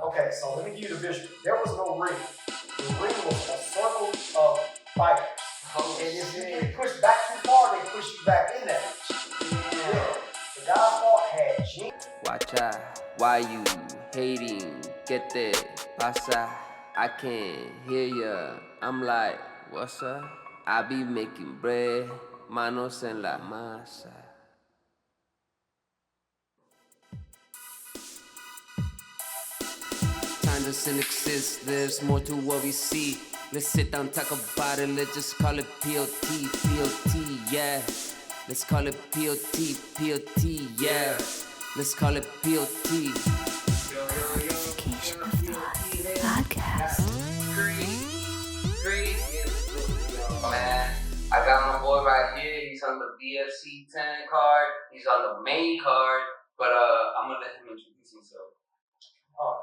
Okay, so let me give you the visual. There was no ring. The ring was a circle of fighters. Oh, and if you get pushed back too far, they push you back in that bitch. Yeah. The guys fought had jeans. Watch out, why you hating? Get that pasa. I can't hear ya. I'm like, what's up? I be making bread, manos en la masa. Time doesn't exist, there's more to what we see. Let's sit down, talk about it, let's just call it P.O.T, P.O.T, yeah. Let's call it P.O.T, P.O.T, yeah. Let's call it P.O.T. Podcast. Man, I got my boy right here. He's on the BFC 10 card. He's on the main card. But I'm gonna let him introduce himself.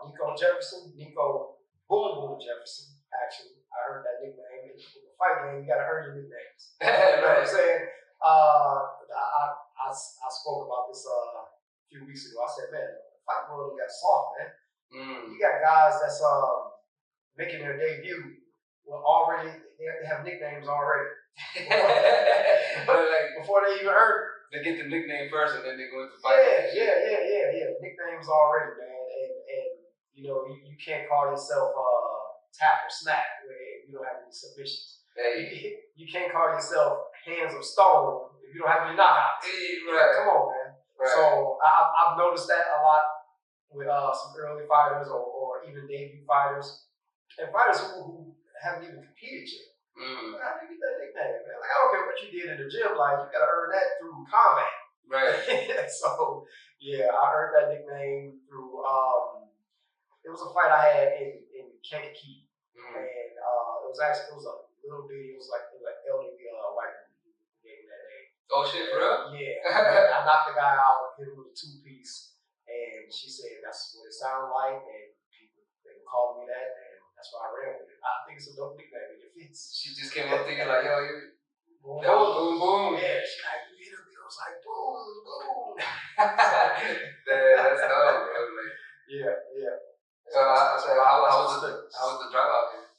Nico Jefferson, Nico Boom Boom Jefferson. Actually, I heard that nickname in the fight game. You gotta earn your nicknames. You know what I'm saying? I spoke about this a few weeks ago. I said, man, the fight world got soft, man. You got guys that's making their debut. Well, already they have nicknames already. Before they even heard it. They get the nickname first and then they go into fight. Yeah. Nicknames already, man. And you know, you can't call yourself tap or snap if you don't have any submissions. Hey. You can't call yourself hands of stone if you don't have any knockouts. Right. Come on, man. Right. So I've noticed that a lot with some early fighters or even debut fighters and fighters who haven't even competed yet. How do you get that nickname, man? Like, I don't care what you did in the gym, like, you gotta earn that through combat. Right. So, yeah, I earned that nickname through, it was a fight I had in Kankakee. And it was a little bitty, it was like elderly white people who gave me that name. Oh, shit, for real? Yeah. I knocked the guy out, hit him with a 2-piece, and she said that's what it sounded like, and people, they called me that, and that's why I ran with it. I think it's a dope nickname. It fits. She just came up thinking like, yo, boom, that was boom, boom. Yeah, she like, you hit him. It was like, boom, boom. That's dope, bro. Like, yeah. So how was the drive out here?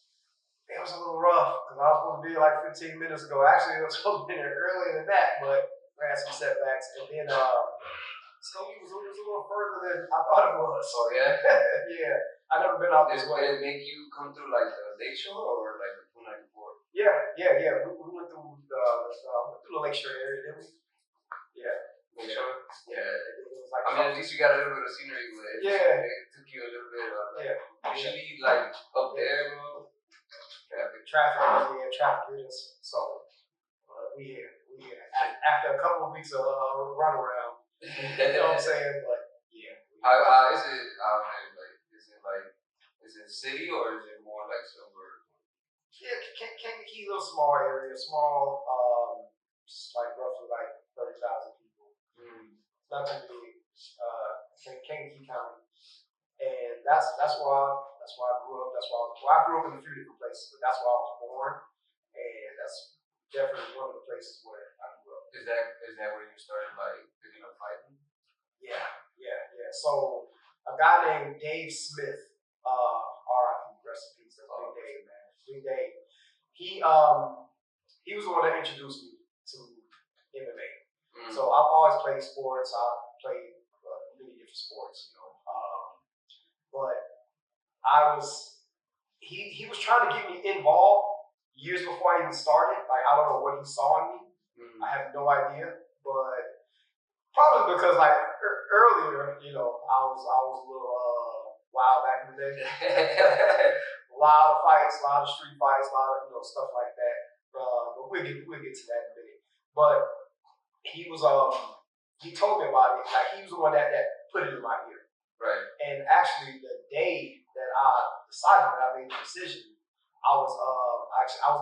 It was a little rough because I was supposed to be like 15 minutes ago. Actually, I was supposed to be there earlier than that, but I had some setbacks. And then so it was a little further than I thought it was. Oh yeah? Yeah. I've never been out this way. Did it make you come through like the lake shore or like the 294? Yeah. We went through the lakeshore area, didn't we? Yeah. Lake shore? Yeah. It was like, I mean, at least you got a little bit of scenery with it. Yeah. It took you a little bit. Usually, like up there, bro. Traffic is. So we here. After a couple of weeks of run around, you know what I'm saying? But yeah. How is it out there? Like, is it city or is it more like suburb? Yeah, Kankakee, little small area, just like roughly like 30,000 people. Not too big. Kankakee County, and that's why I grew up. I grew up in a few different places, but that's where I was born, and that's definitely one of the places where I grew up. Is that where you started like picking up fighting? Yeah. So a guy named Dave Smith, R.I.P. rest in peace. That's Big Dave, man. Big Dave. He was the one that introduced me to MMA. So I've always played sports. I've played many different sports, you know. But he was trying to get me involved years before I even started. Like, I don't know what he saw in me. I have no idea, but probably because like earlier, you know, I was a little wild back in the day. A lot of fights, a lot of street fights, a lot of stuff like that. But we'll get to that in a minute. But he was he told me about it. Like, he was the one that put it in my ear. Right. And actually, the day that I decided that I made the decision, I was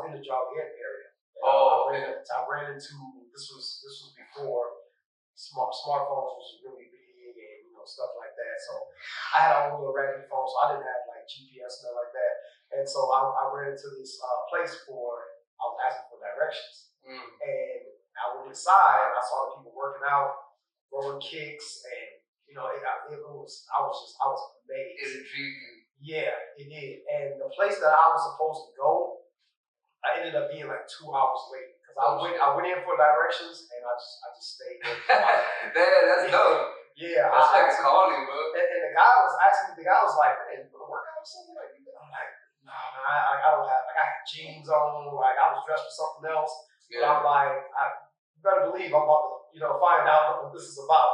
in the Joliet area. I ran into this was before smartphones was really big and stuff like that. So I had a little raggedy phone, so I didn't have like GPS and stuff like that. And so I ran into this place I was asking for directions. And I went inside and I saw the people working out, throwing kicks, and I was amazed. It intrigued you. Yeah, it did. And the place that I was supposed to go, I ended up being like 2 hours late because I went in for directions and I just stayed there. Damn, that's dope. Yeah, that's like a calling, bro. And the guy was like, man, you gonna work out or something? Like, I'm like, no, man, I don't have, like, I had jeans on, like, I was dressed for something else. Yeah. But I'm like, you better believe I'm about to, find out what this is about.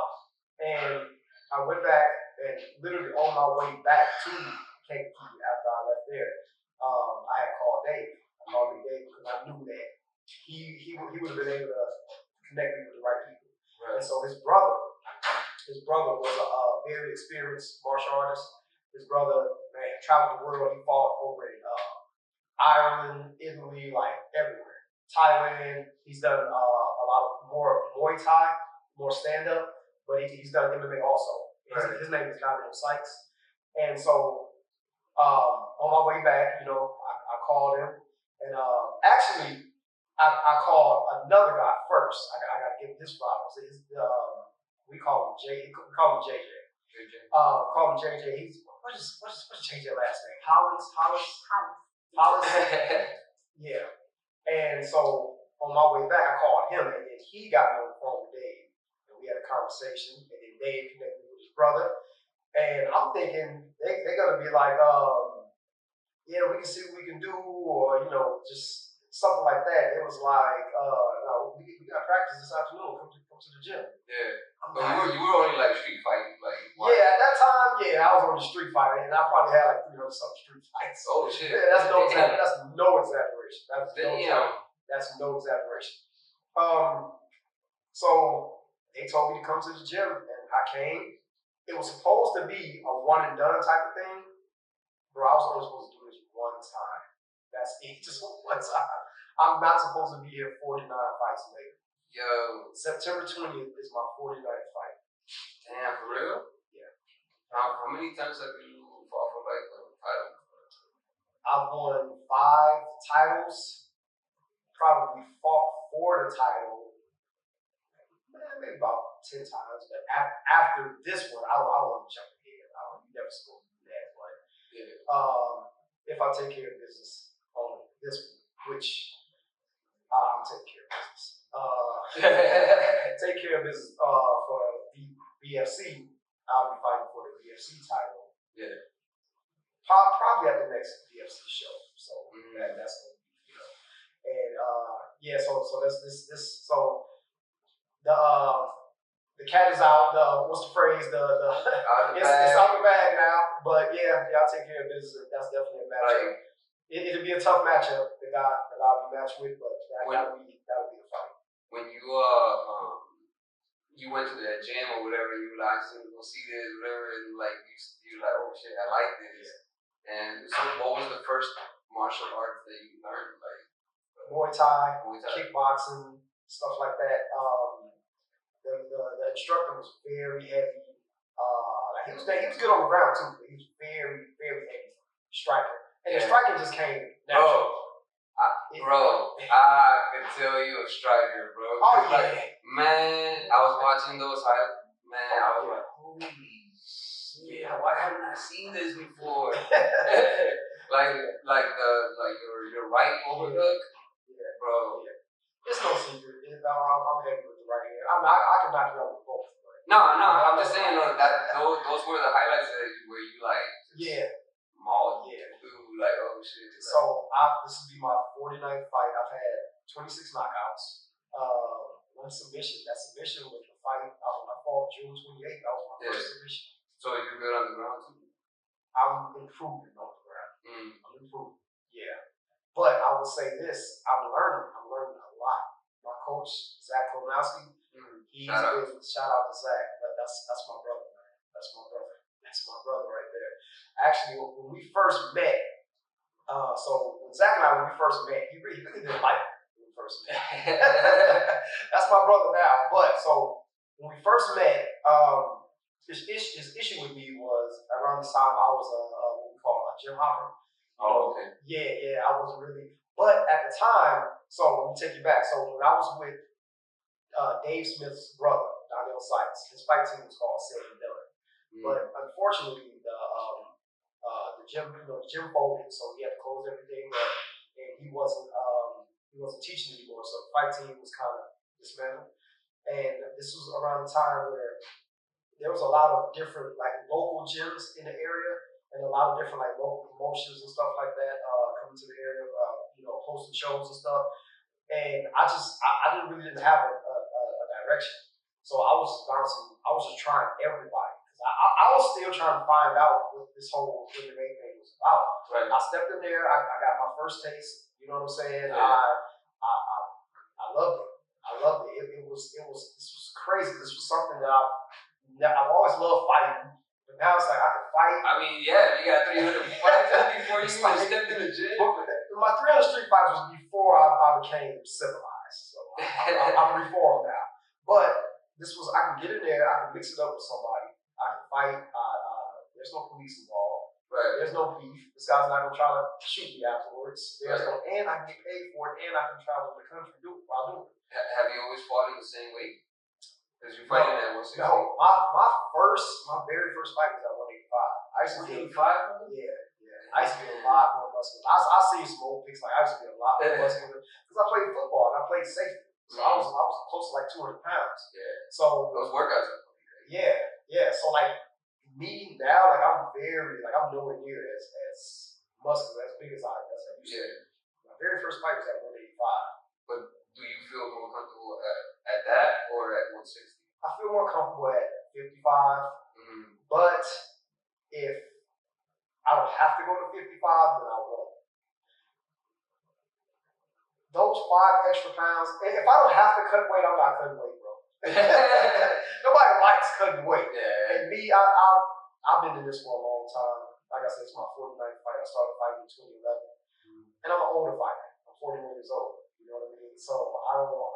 And I went back and literally on my way back to Kankakee after I left there, I had called Dave. I called Dave because I knew that he would have been able to connect me with the right people. Right. And so his brother was a very experienced martial artist. His brother, man, traveled the world. He fought over in Ireland, Italy, like everywhere. Thailand. He's done a lot more Muay Thai, more stand-up, but he's done MMA also. Right. His name is Nico Sykes. And so on my way back, I called him. And actually, I called another guy first. I got to give him his flowers. We call him JJ. Call him JJ. He's what's JJ last name? Hollis. Yeah. And so on my way back, I called him, and then he got me on the phone with Dave, and we had a conversation. And then Dave connected me with his brother, and I'm thinking they're gonna be like, yeah, we can see what we can do, or just something like that. It was like, no, we got practice this afternoon. Come to the gym. Yeah. But you were only like street fighting, like. Yeah, at that time, I was on the street fighting, and I probably had like 300 something street fights. Oh shit. Yeah, that's no exaggeration. That's no exaggeration. So they told me to come to the gym, and I came. It was supposed to be a one and done type of thing, bro. I was only supposed to do this one time. That's it, just one time. I'm not supposed to be here 49 fights later. Yo. September 20th is my 49th fight. Damn, for real? Yeah. How many times have you fought for like the title? I've won 5 titles. Probably fought for the title. Maybe about 10 times. But after this one, I don't want to jump ahead. You never supposed to do that. But if I take care of business on this one, which I'm taking care of business. Take care of business for the BFC. I'll be fighting for the BFC title. Yeah. Probably at the next BFC show. So that's going to be, and so this. So the cat is out. What's the phrase? It's out the bag now. But y'all take care of business. That's definitely a matchup. It'll be a tough matchup. The guy I'll be matched with, but that'll be a fight. When you went to the gym or whatever, you like to go see this, whatever, and like you like, oh shit, I like this. Yeah. And so, what was the first martial art that you learned? Like Muay Thai, kickboxing, stuff like that. The instructor was very heavy. He was good on the ground too, but he was very, very heavy striker. And the striking just came natural. I can tell you a striker, bro. Oh yeah. Like, man, I was watching those highlights. Man, I was like, holy shit, why haven't I seen this before? like your right overhook, bro. Yeah. It's no secret. I'm heavy with the right hand. I can knock you out with both. No, I'm just saying those were the highlights where you like mauled through, like, oh shit. So this will be my 49th fight. I've had 26 knockouts. One submission. That submission was the fight. I fought June 28th. That was my first submission. So you're good on the ground too? I'm improving on the ground. I'm improving. Yeah. But I will say this, I'm learning a lot. My coach, Zach Kolnowski, shout out to Zach. That's my brother, man. That's my brother right there. Actually, when we first met, so when Zach and I, when we first met, he really didn't like me when we first met. That's my brother now. But so when we first met, his issue with me was around this time I was what we call a gym hopper. Oh, okay. Yeah, I wasn't really. But at the time, so let me take you back. So when I was with Dave Smith's brother, Donnell Sykes, his fight team was called Sam Dillon. But unfortunately, the the gym folded, so he had to close everything up, and he wasn't teaching anymore. So the fight team was kind of dismantled. And this was around the time where there was a lot of different like local gyms in the area, and a lot of different like local promotions and stuff like that coming to the area, hosting shows and stuff. And I didn't have a direction, so I was just bouncing. I was just trying everybody because I was still trying to find out what this whole MMA thing was about. Right. I stepped in there. I got my first taste. You know what I'm saying? Yeah. I loved it. I loved it. This was crazy. This was something that I've always loved fighting. But now it's like I can fight. I mean, yeah, you got 300 fights before you even stepped in the gym. My 300 street fights was before I became civilized. So I'm reformed now. But this was, I can get in there, I can mix it up with somebody. I can fight. There's no police involved. Right. There's no beef. This guy's not going to try to shoot me afterwards. And I can get paid for it, and I can travel the country while doing it. Have you always fought in the same weight? Because you're fighting at 160? No, my very first fight was at 185. I used to be 185? Yeah. I used to be a lot more muscular. I see some old pics, like I used to be a lot more muscular because I played football and I played safety. So I was close to like 200 pounds. Yeah. So those workouts are pretty crazy. Yeah. So like me now, like I'm nowhere near as muscular, as big as I used to be. My very first fight was at 185. But do you feel more comfortable at that or at 160? I feel more comfortable at 55. But if I don't have to go to 55, then I won't. Those 5 extra pounds, if I don't have to cut weight, I'm not cutting weight, bro. Nobody likes cutting weight. Yeah. And me, I've been in this for a long time. Like I said, it's my 49th fight. I started fighting in 2011. And I'm an older fighter. I'm 41 years old. You know what I mean? So I don't want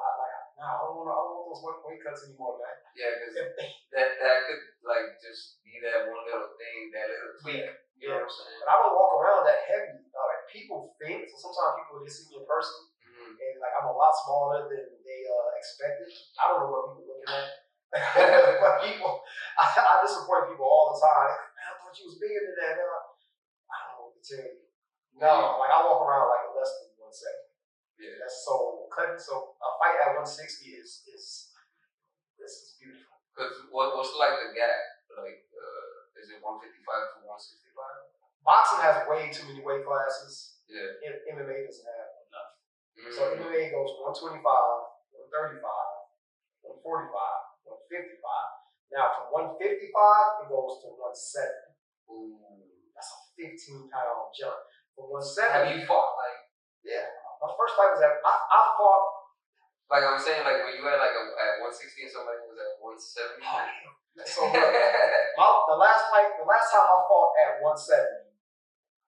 those weight cuts anymore, man. Yeah, because that could like just be that one little thing, that little tweak. You know what I'm saying? But I don't walk around that heavy. Like people think, so sometimes people just see me in person, and like I'm a lot smaller than they expected. I don't know what people are looking at. But I disappoint people all the time. Man, I thought you was bigger than that. I don't know what to tell you. No, like I walk around like less than 170. Yeah. That's so cutting. So a fight at 160 is beautiful. Because what's like the gap? Like, is it 155 to 165? Boxing has way too many weight classes. Yeah. MMA doesn't have enough. So MMA goes 125, 135, 145, 155. Now from 155 it goes to 170. Ooh. That's a 15-pound jump. From 170. Have you fought like? Yeah. My first fight was at I fought. Like I'm saying, like when you had like at 160 and somebody was at 170. Oh, yeah. So the last time I fought at 170,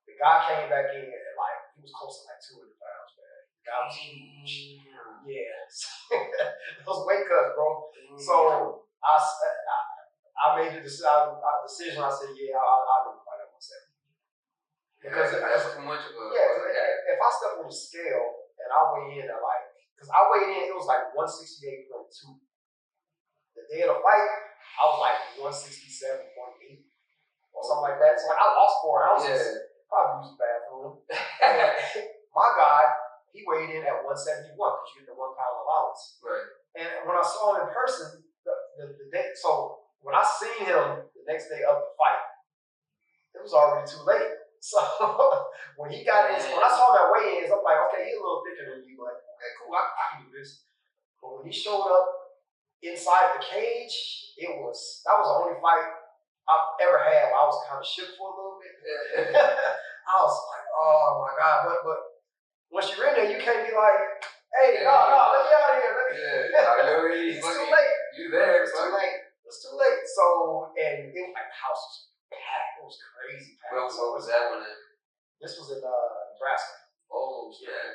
the guy came back in and like he was close to like 200 pounds, man. The guy was huge. Yeah. Those weight cuts, bro. So I made the decision. I said, yeah, I'll do the fight at 170. Because that's too much of a if I step on the scale and I weigh in at like, because I weighed in, it was like 168.2. The day of the fight, I was like 167.8 or something like that. So like I lost 4 ounces. Yeah. Probably used the bathroom. My guy, he weighed in at 171 because you get the 1 pound allowance. Right. And when I saw him in person, the day, so when I seen him the next day of the fight, it was already too late. So when he got in, when I saw him at weigh-ins, I'm like, okay, he's a little thicker than you, but okay, cool, I can do this. But when he showed up inside the cage, that was the only fight I've ever had. I was kind of shook for a little bit. I was like, oh my God, but once you're in there, you can't be like, hey, no, let me out of here. It's too late. You there? It's too late. It's too late. So, and it was like the house was packed. It was crazy packed. What was that one in? This was in Nebraska. Oh, yeah.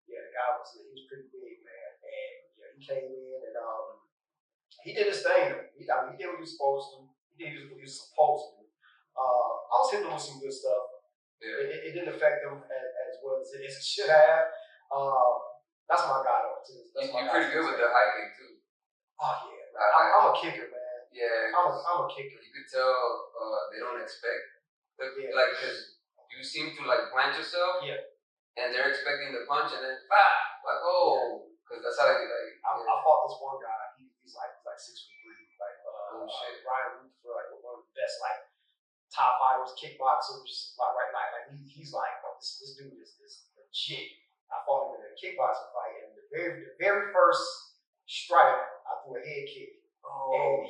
The guy was pretty big, man. And yeah, he came in and he did his thing. He did what he was supposed to. He did what he was supposed to. I was hitting him with some good stuff. Yeah. It didn't affect him as well as it should have. That's my guy though too. You're pretty good with the high kick too. Oh yeah, I'm a kicker, man. Yeah, I'm a kicker. You could tell they don't expect Like, because you seem to like plant yourself. Yeah. And they're expecting the punch, and then like because that's how they like. I fought this one guy. He's like 6'3", like Ryan Luther, like one of the best like top fighters, kickboxers, like he's like, oh, this dude is legit. I fought him in a kickboxing fight, and the very first strike, I threw a head kick, and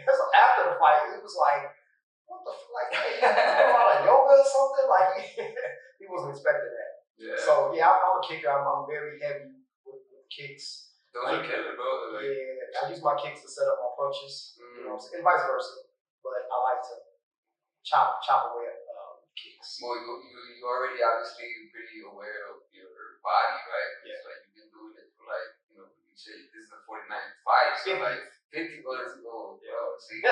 so after the fight, he was like, what the like, hey, you doing a lot of yoga or something? Like he wasn't expecting that. Yeah. So I'm a kicker. I'm very heavy with kicks. Those are killer, bro. Like, I use my kicks to set up my punches, you know, and vice versa. But I like to chop away at kicks. Well, you already obviously pretty aware of your body, right? Yeah. Like you've been doing it for like, you know, you say this is the 49th fight, so like 50 goals ago, bro. See.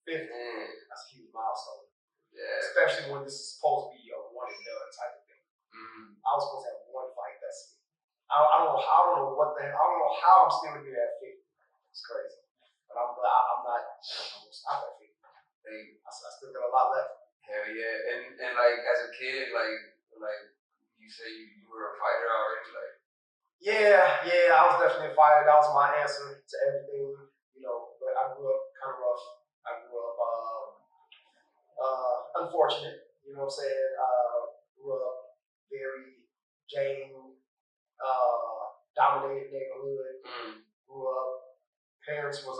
50. That's a huge milestone. Yeah. Especially when this is supposed to be a one and done type of thing. I was supposed to have one fight. That's it. I don't know how I'm still here at 50. It's crazy. But I'm not stop at 50. I still got a lot left. Hell yeah. And like as a kid, like you say you were a fighter already, like. Yeah, I was definitely a fighter. That was my answer to everything, you know. But I grew up kind of rough. I grew up unfortunate, you know what I'm saying? Grew up very gang dominated neighborhood. Grew up, parents was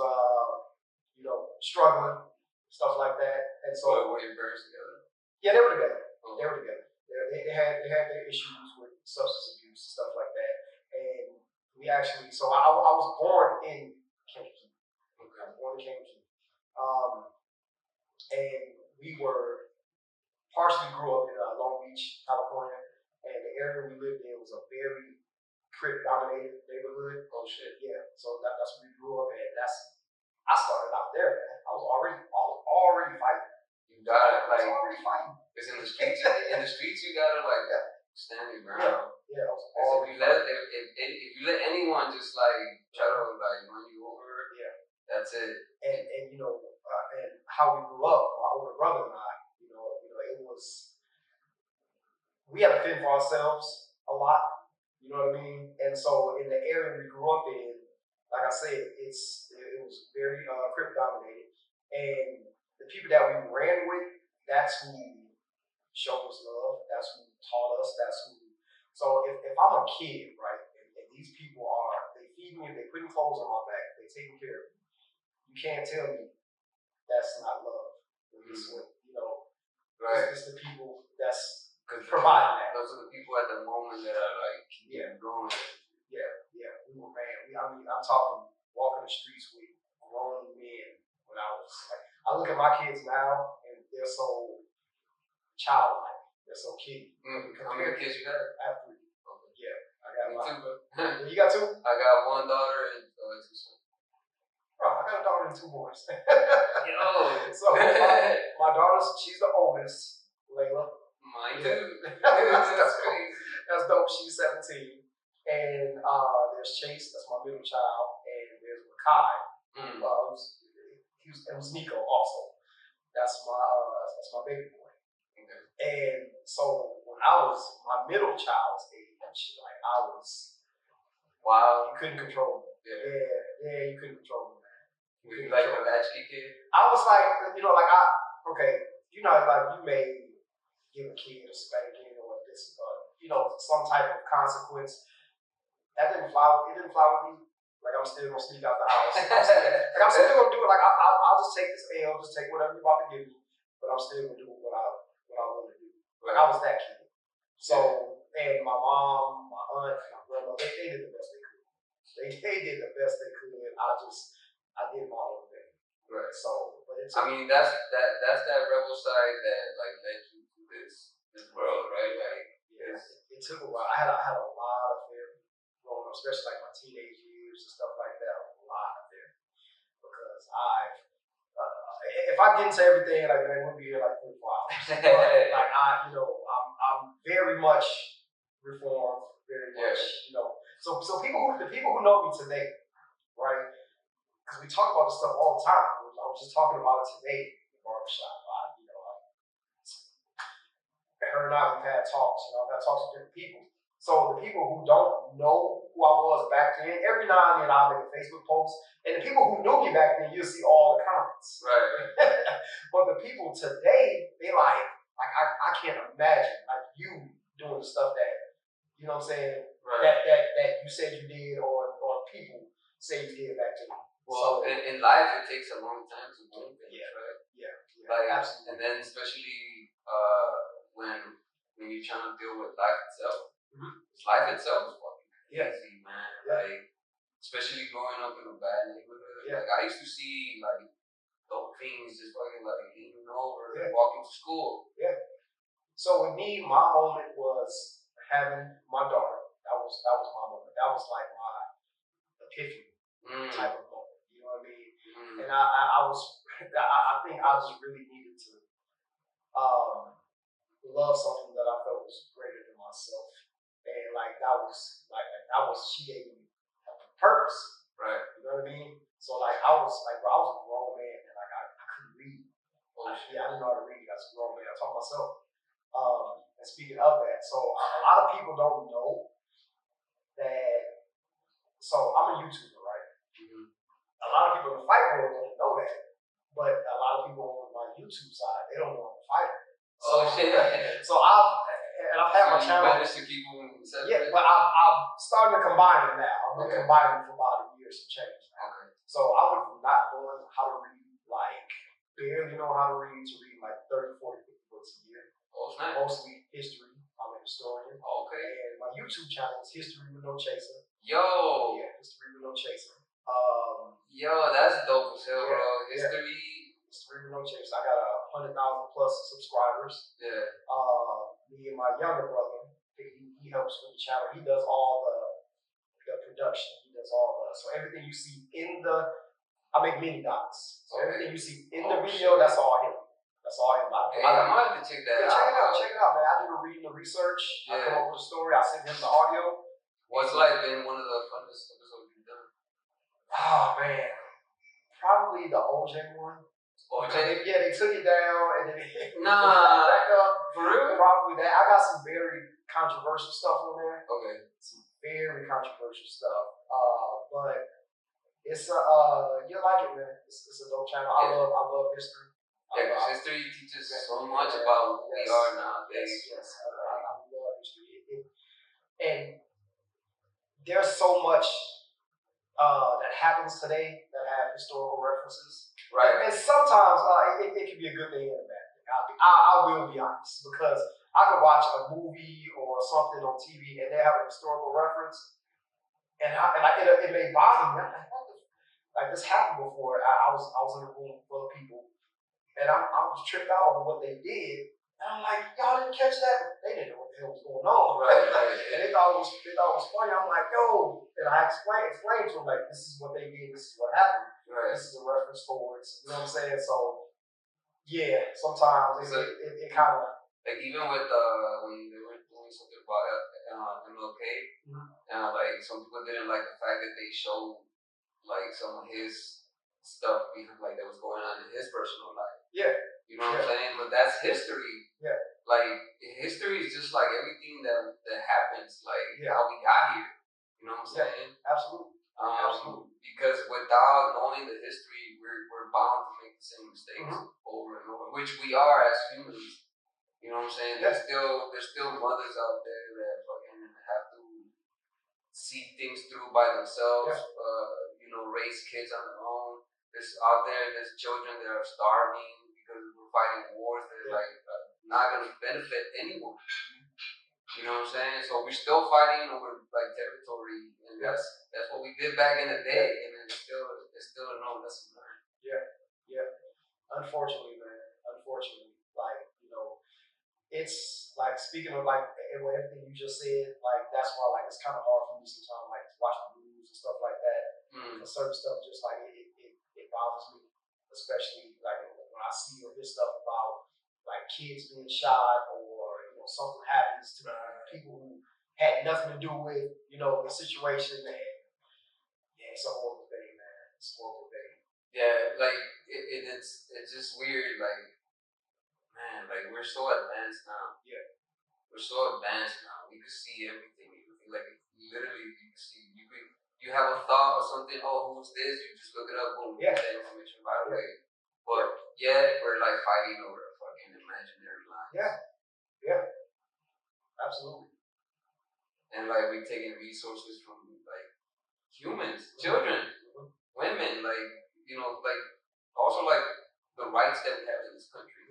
you know, struggling, stuff like that. And so were your parents together? Yeah, they were together. They were together. They had their issues with substance abuse and stuff like that. And we actually, so I was born in Kankakee. I was born in Kankakee. And we partially grew up in Long Beach, California. And the area we lived in was a very Crip-dominated neighborhood. Oh shit. Yeah. So that's where we grew up, and I started out there, man. I was already fighting. You got it, like. I was already fighting. Because in the streets, you gotta like stand your ground. Yeah. I was already. If you let anyone just like try to like run you over, that's it. And you know, and how we grew up, my older brother and I, you know, it was, we had to fend for ourselves a lot. You know what I mean? And so in the area we grew up in, like I said, it was very Crip dominated. And the people that we ran with, that's who showed us love. That's who taught us. That's who. So if I'm a kid, right, and these people they feed me, they putting clothes on my back, they taking care of me, you can't tell me that's not love. It's what, you know, right. It's the people that's providing that. Those are the people at the moment that are like keeping going. Yeah. We were, man. I'm talking walking the streets with grown men when I was like, I look at my kids now and they're so childlike. They're so kiddie. How many kids you got? I have 3. Yeah, I got me too, bro. You got 2? I got 1 daughter and 2 sons. Bro, I got a daughter and 2 boys. Yo. So my daughter's, she's the oldest, Layla. Mine too. That's crazy. That's dope. She's 17. And there's Chase, that's my middle child, and there's Makai. It was Nico also. That's my baby boy. Okay. And so when I was my middle child's age, like I was, wow, you couldn't control me. Yeah, you couldn't control me, man. Were you like a latchkey kid? I was like, you know, like you know, like you may give a kid a spanking or this, you know, some type of consequence. That didn't fly. It didn't fly with me. Like I'm still gonna sneak out the house. I'm still gonna do it. Like I'll just take this L, just take whatever you're about to give me, but I'm still gonna do what I want to do. Like I was that kid. So and my mom, my aunt, my brother, they did the best they could. They did the best they could. I did my own thing. Right. So, but I mean that's that rebel side that like led you to this world, right? Like it took a while. I had a lot of fear growing up, especially like my teenage years and stuff like that. A lot of fear because if I get into everything, like man, we'll be here like 3 hours. But like I'm very much reformed, very much, you know. So the people who know me today, right? Because we talk about this stuff all the time. I was just talking about it today. the barbershop. Her and I, we've had talks. I've had talks with different people. So the people who don't know who I was back then, every now and then I'll make a Facebook post. And the people who knew me back then, you'll see all the comments. Right. But the people today, they like I can't imagine like you doing the stuff that, you know what I'm saying, right. that you said you did or people say you did back then. Well, in life, it takes a long time to do things, right? Yeah, like, absolutely. And then especially when you're trying to deal with life itself. Mm-hmm. Life itself is fucking crazy, man. Yeah. Like, especially growing up in a bad neighborhood. Yeah. Like, I used to see, like, dope fiends just fucking, like, leaning over and walking to school. Yeah. So with me, my moment was having my daughter. That was my moment. That was like my epiphany type of moment. You know what I mean? And I think I just really needed to love something that I felt was greater than myself. And she gave me purpose. Right. You know what I mean? So I was a grown man and I couldn't read. I didn't know how to read as a grown man. I taught myself. And speaking of that, so a lot of people don't know that. So I'm a YouTuber, right? Mm-hmm. A lot of people in the fight world don't know that, but a lot of people on my YouTube side, they don't know I'm a fighter. So shit. So I've had my channel. Managed to keep them separate. Yeah, but I'm starting to combine them now. I've been combining them for about a year to change. Okay. So I went from not knowing how to read, like barely know how to read, to reading like 30, 40, 50 books a year. Oh, nice. Mostly history. I'm a historian. Okay. And my YouTube channel is History with No Chaser. Yo. Yeah, History with No Chaser. Yo, that's dope as hell, bro. History with No Chaser. I got 100,000 plus subscribers. Yeah. Me and my younger brother, he helps with the channel. He does all the production. He does so everything you see in I make mini docs. So everything you see in the video, that's all him. That's all him. I might have to check that out. Check it out, man. I do the reading, the research. I come up with a story. I send him the audio. What's like been one of the funnest episodes you've done? Oh man, probably the OJ one. OJ? Yeah, they took it down and then nah, back up. For real? Probably that. I got some very controversial stuff on there. Okay. Some very controversial stuff. But it's you'll like it, man. It's a dope channel. I love history. Yeah, because history teaches so much about who we are nowadays. Yes. I love history. And there's so much that happens today that have historical references. Right. And sometimes it can be a good thing and a bad thing. I will be honest, because I could watch a movie or something on TV and they have a historical reference, and it may bother me. I'm like, what the? Like, this happened before. I was in a room full of people, and I was tripped out over what they did. And I'm like, y'all didn't catch that? But they didn't know what the hell was going on. Right. And they thought it was funny. I'm like, yo. And I explained to them, like, this is what they did. This is what happened. Right. This is a reference towards, you know what I'm saying? So, yeah, sometimes it kind of. Like, even with when they were doing something about MLK, like, some people didn't like the fact that they showed, like, some of his stuff, like, that was going on in his personal life. Yeah. You know what I'm saying? But that's history. Yeah. Like, history is just like everything that happens, like how we got here. You know what I'm saying? Absolutely. Absolutely. Because without knowing the history, we're bound to make the same mistakes over and over, which we are as humans. You know what I'm saying? There's still mothers out there that fucking have to see things through by themselves. Raise kids on their own. There's children that are starving because we're fighting wars that are not gonna benefit anyone. You know what I'm saying? So we're still fighting over like territory, and that's what we did back in the day, and it's still a no lesson learned. Yeah. Unfortunately, man. Like, it's like, speaking of like everything you just said, like that's why like it's kind of hard for me sometimes, like to watch the news and stuff like that. Certain stuff just like it bothers me, especially like when I see or hear stuff about like kids being shot or something happens to people who had nothing to do with the situation. And yeah, it's a horrible thing, man. It's a horrible thing. Yeah, like it's just weird. Like, man, like we're so advanced now. Yeah. We're so advanced now. We can see everything. Like literally, you can see. You have a thought or something. Oh, who's this? You just look it up. Boom. Yeah. Get that information right away. But yet we're like fighting over a fucking imaginary line. Yeah. Yeah. Absolutely. And like we're taking resources from like humans, children, women, like like also like the rights that we have in this country,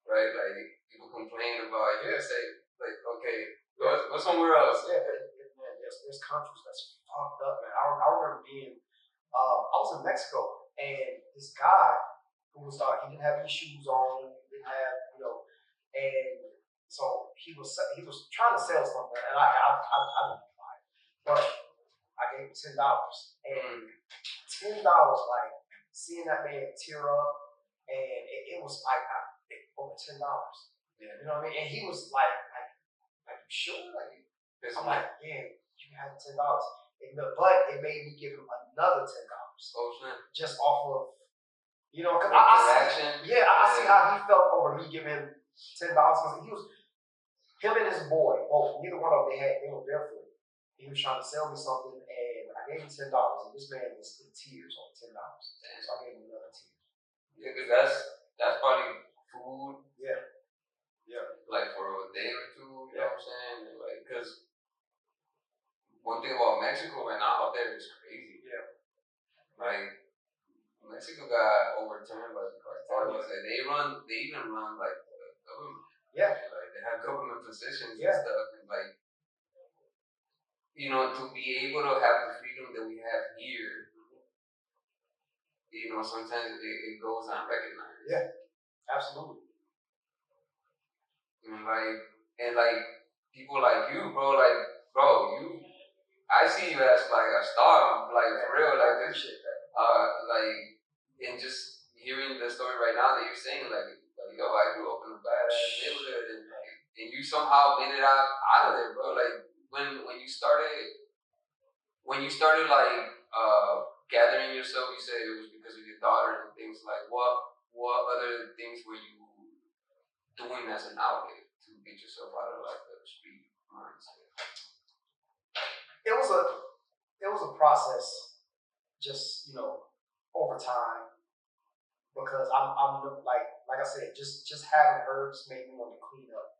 right? Like people complain about, say like, okay, go somewhere else. Yeah, man, there's countries that's fucked up, man. I remember being, I was in Mexico, and this guy who was he didn't have any shoes on, he didn't have, and so he was trying to sell something, and I didn't buy it, but I gave him $10, and $10, like seeing that man tear up, and it was like over $10. Yeah. You know what I mean? And he was like you sure? Like, I'm like, yeah, you have $10. But it made me give him another $10. Oh, shit. Just off of, because I see how he felt over me giving him $10 because him and his boy, both, neither one of them, they were barefoot. He was trying to sell me something, and I gave him $10, and this man was in tears on $10. So I gave him another $10. Yeah, because that's probably food. Yeah. Like for a day or two, you know what I'm saying? Like, because one thing about Mexico right now out there is crazy. Yeah. Like, Mexico got overturned by the cartels. Like, they even run like the government. Yeah. Like, they have government positions Yeah. and stuff. And like, to be able to have the freedom that we have here, sometimes it goes unrecognized. Yeah. Absolutely. And people like you, bro, I see you as like a star, like for real, like this shit. And just hearing the story right now that you're saying, like yo, I grew up in a badass neighborhood, and you somehow made it out of there, bro. Like when you started like gathering yourself, you said it was because of your daughter and things. Like what other things were you doing as an outlet to get yourself out of like the street mindset? It was a process, just over time, because I'm like I said, just having her just made me want to clean up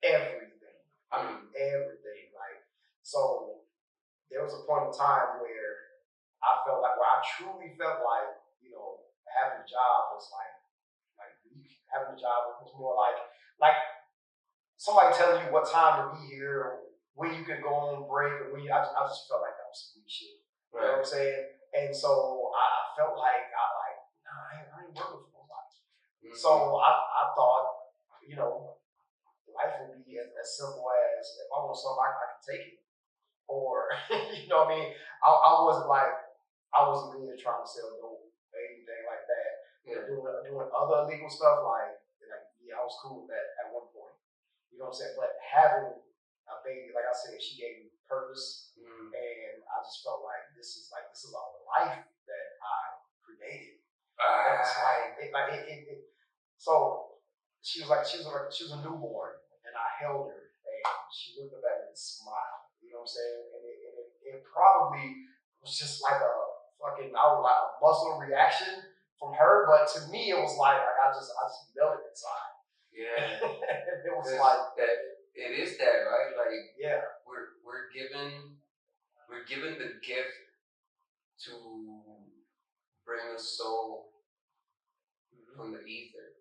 everything. I mean everything. Like, so there was a point in time where I truly felt like having a job was like weak. Having a job was more like somebody telling you what time to be here, when you can go on break, or I just felt like that was some weak shit. You know what I'm saying? And so I felt like I ain't working for nobody. Mm-hmm. So I thought, life would be as simple as if I want something, I can take it. Or you know what I mean? I wasn't good at trying to sell dope or anything like that. Yeah. Doing other illegal stuff, like I was cool with that at one point. You know what I'm saying? But having a baby, like I said, she gave me purpose, and I just felt like this is a life that I created. So she was a newborn, and I held her, and she looked up at me and smiled. You know what I'm saying? And it probably was just like a muscle reaction from her, but to me it was like I just melted inside. Yeah. It was like that. It is that, right? Like, yeah, we're given the gift to bring a soul from the ether.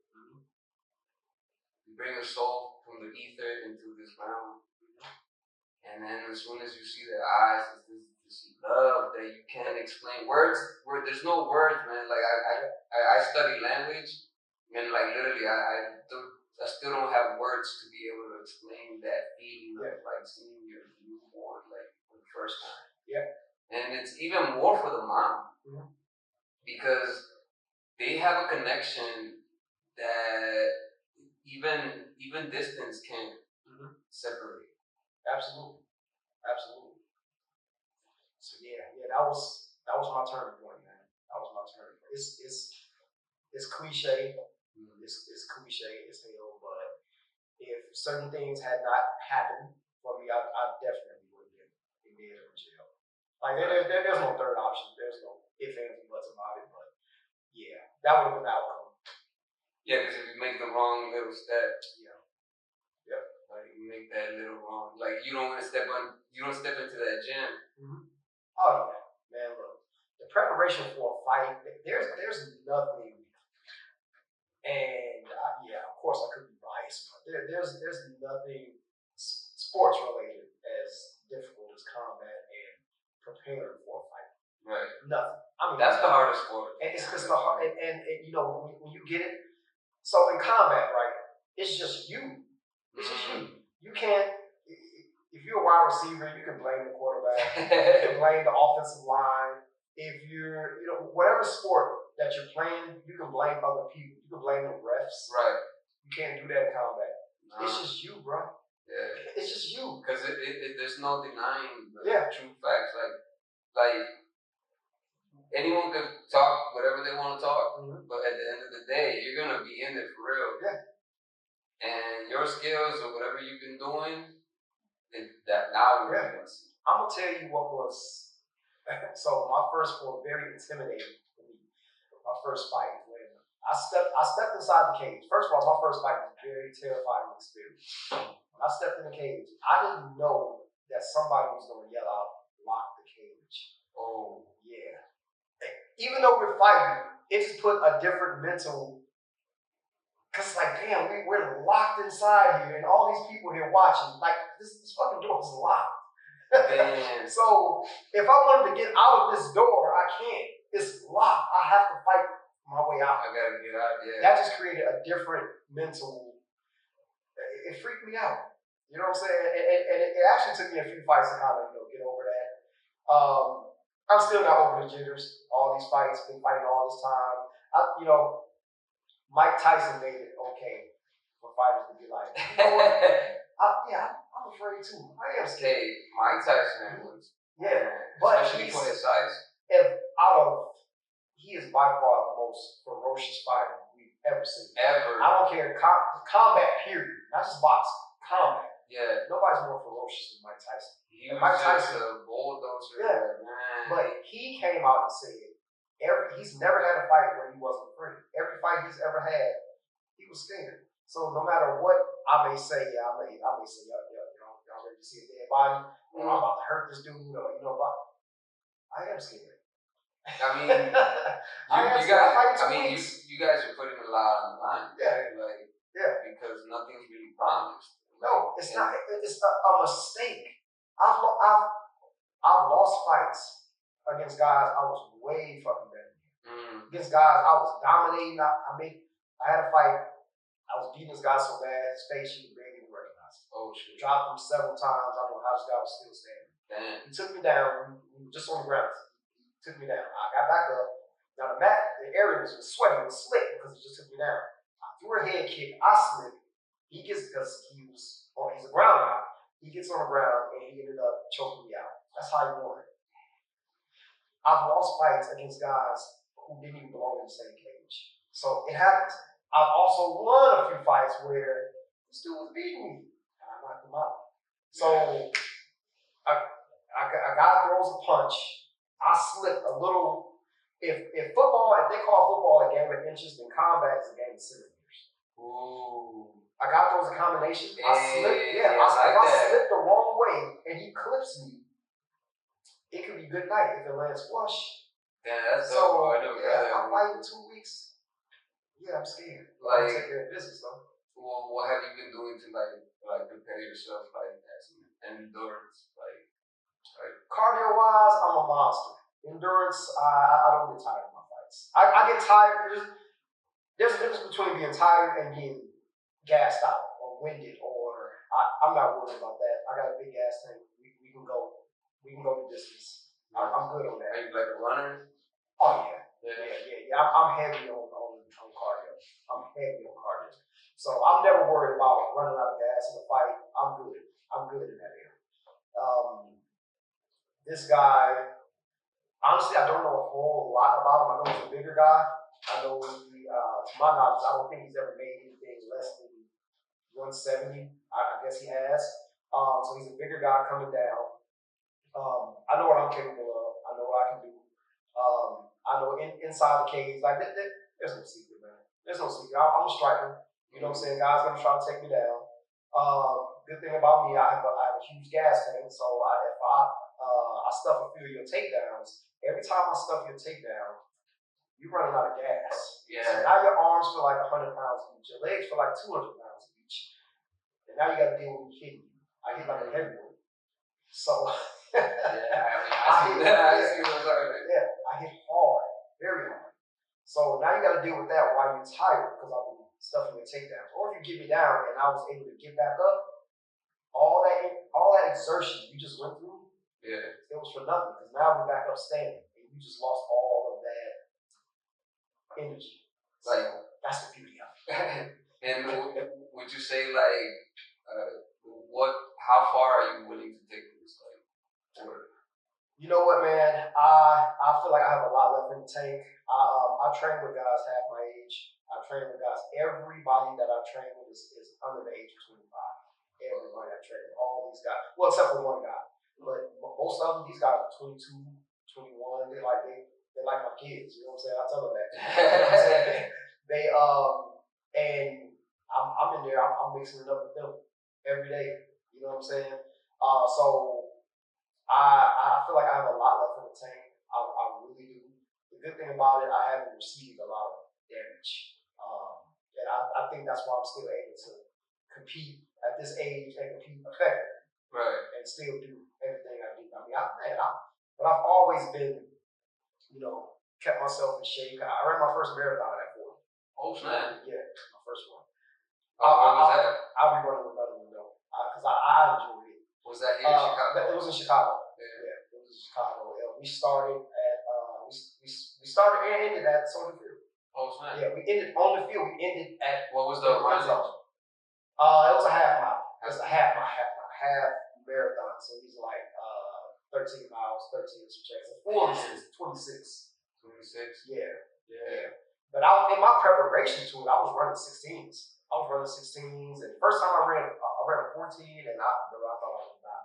You bring a soul from the ether into this realm, and then as soon as you see their eyes, it's this love that you can't explain. Words, there's no words, man. Like I study language, and like literally, I still don't have words to be able to explain that feeling of like seeing your newborn like for the first time. Yeah. And it's even more for the mom, because they have a connection that even distance can't separate. Absolutely. So yeah, that was my turning point, man. That was my alternative. It's cliche. It's cliche as hell, but if certain things had not happened for me, I definitely would have been dead or in jail. Like there's no third option. There's no ifs, ands, and buts about it. But yeah, that would have been the outcome. Yeah, because if you make the wrong little step, Yep. like you make that little wrong, like you don't step into that gym. Mm-hmm. Oh yeah, man. Look, the preparation for a fight, there's nothing. And of course I could be biased, but there's nothing sports related as difficult as combat and preparing for a fight. Right. Nothing. I mean, that's the hardest sport. And it's just the hard. And you know when you get it. So in combat, right? It's just you. It's just you. You can't. If you're a wide receiver, you can blame the quarterback. You can blame the offensive line. If you're, whatever sport that you're playing, you can blame other people. You can blame the refs. Right. You can't do that in combat. It's just you, bro. Yeah. It's just you. Because there's no denying the true facts. Like anyone could talk whatever they want to talk, but at the end of the day, you're gonna be in it for real. Yeah. And your skills or whatever you've been doing, that now we're gonna see. I'm gonna tell you what was. So my first one, very intimidating for me. My first fight, when I stepped inside the cage. First of all, my first fight was a very terrifying experience. When I stepped in the cage, I didn't know that somebody was gonna yell out, "Lock the cage." Oh. Yeah. Even though we're fighting, it just put a different mental. Cause like, damn, we're locked inside here, and all these people here watching. Like, this fucking door is locked. So if I wanted to get out of this door, I can't. It's locked. I have to fight my way out. I gotta get out. Yeah. That just created a different mental. It freaked me out. You know what I'm saying? And it actually took me a few fights to kind of get over that. I'm still not over the jitters. All these fights, been fighting all this time. Mike Tyson made it okay for fighters to be like, you know what? I'm afraid too. I am scared. Hey, Mike Tyson was. But especially for his size. He is by far the most ferocious fighter we've ever seen. Ever. I don't care. Combat, period. Not just boxing. Combat. Yeah. Nobody's more ferocious than Mike Tyson. He was just a bulldozer. Yeah. Man. But he came out and said, he's never had a fight where he wasn't afraid. Every fight he's ever had, he was scared. So no matter what I may say, I may say, y'all ready to see a dead body? I'm about to hurt this dude, but I am scared. I mean, you guys are putting a lot on the line. Yeah. Because nothing's really promised. No, it's not. It's a mistake. I've lost fights against guys I was way fucking better than. Against guys I was dominating. I had a fight. I was beating this guy so bad, his face you could barely even recognize. Oh shit! Dropped him several times. I don't know how this guy was still standing. Damn. He took me down. We were just on the ground. He took me down. I got back up. Now the area was sweaty, it was slick because he just took me down. I threw a head kick. I slipped. Because he's a ground guy. He gets on the ground and he ended up choking me out. That's how he won. I've lost fights against guys who didn't even belong in the same cage. So it happens. I've also won a few fights where this dude was beating me and I knocked him out. So a guy throws a punch. I slip a little. If they call football a game of inches, then combat is a game of centimeters. Ooh. A guy throws a combination. I slip. I slip the wrong way and he clips me. It could be good night if it lands flush. Yeah, that's so. I'm fighting 2 weeks. Yeah, I'm scared. I'm take care of business though. Well, what have you been doing to like prepare yourself as an endurance cardio wise? I'm a monster. Endurance, I don't get tired of my fights. I get tired. There's a difference between being tired and being gassed out or winded, or I'm not worried about that. I got a big gas tank. We can go the distance. I'm good on that. Are you like a runner? Oh yeah. I'm heavy on cardio. I'm heavy on cardio. So I'm never worried about running out of gas in a fight. I'm good in that area. This guy, honestly, I don't know a whole lot about him. I know he's a bigger guy. I know to my knowledge, I don't think he's ever made anything less than 170. I guess he has. So he's a bigger guy coming down. I know what I'm capable of. I know what I can do. I know inside the cage, like there's no secret, man. There's no secret. I'm a striker. You know what I'm saying? Guys gonna try to take me down. Good thing about me, I have a huge gas tank, so if I stuff a few of your takedowns, every time I stuff your takedown, you're running out of gas. Yeah. So now your arms feel like 100 pounds each, your legs feel like 200 pounds each, and now you got to deal with me hitting you. I hit like a heavyweight. So I hit hard, very hard. So now you got to deal with that while you're tired because I've been stuffing your takedowns. Or if you get me down and I was able to get back up, all that exertion you just went through, it was for nothing because now we're back up standing and you just lost all of that energy. Like that's the beauty of it. And would you say like how far are you willing to take this? Like, or you know what, man? I feel like I have a lot left in the tank. I train with guys half my age. I train with guys. Everybody that I train with is under the age of 25. Everybody I train with, all these guys. Well, except for one guy. But most of them, these guys are 22, 21. They're like my kids. You know what I'm saying? I tell them that. You know what I'm saying? And I'm in there. I'm mixing it up with them every day. You know what I'm saying? So I feel like I have a lot left in the tank. I really do. The good thing about it, I haven't received a lot of damage. And I think that's why I'm still able to compete at this age and compete effectively. Right. And still do everything I do. I mean, but I've always been, kept myself in shape. I ran my first marathon at 40. Oh, snap. Yeah, my first one. What was that? I'll be running another one though, because I enjoyed it. Was that here in Chicago? It was in Chicago. Yeah, it was in Chicago. We started at we started and ended at Soldier Field. Oh, snap. Yeah, we ended on the field. We ended at what was the run zone? It was a half mile. It was a half marathon. So it was like 13 miles, 13 some checks. Full is 26. 26. Yeah. But in my preparation to it, I was running 16s. And the first time I ran a 14, and I thought I was not.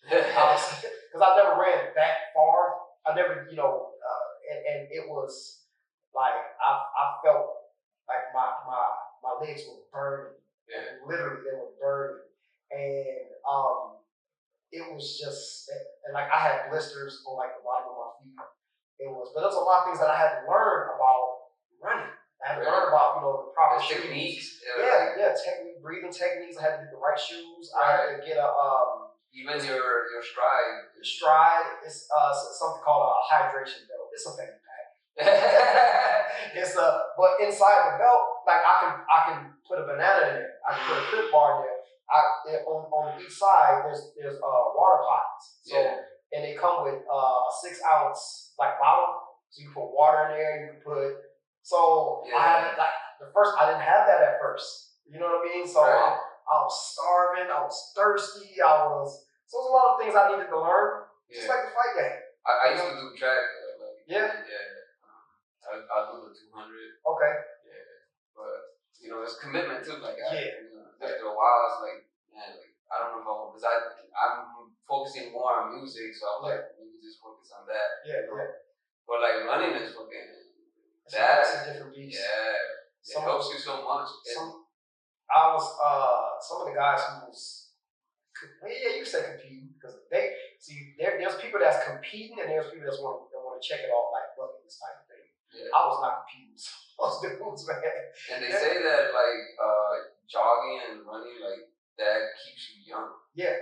Because I never ran that far. I never, and it was like I felt like my legs were burning. Yeah. Literally, they were burning, and it was just, and like I had blisters on like the bottom of my feet. But there's a lot of things that I had to learn about running. I had to learn about the proper techniques. Yeah, technique, breathing techniques. I had to get the right shoes. Right. I had to get a even your stride. The stride is something called a hydration belt. It's a fanny pack. But inside the belt, like I can put a banana in there. I can put a Clif Bar in there. On each side, there's water pockets. So and they come with a 6-ounce like bottle. So you put water in there. You can put. So I had I didn't have that at first. You know what I mean? So I was starving. I was thirsty. So there's a lot of things I needed to learn. Just like the fight game. I used to do track. I do the 200. Okay. Yeah, but it's commitment too. Like after after a while, it's like, man, like I don't know if I want, because I'm focusing more on music, so I'm like, maybe just focus on that. Yeah. But like running is fucking. That's a different beast. Yeah, it helps you so much. Some of the guys who was, you can say competing because there's people that's competing and there's people that want to check it off like bucket this type of thing. Yeah. I was not competing with those dudes, man. And they say that like jogging and running like that keeps you young. Yeah.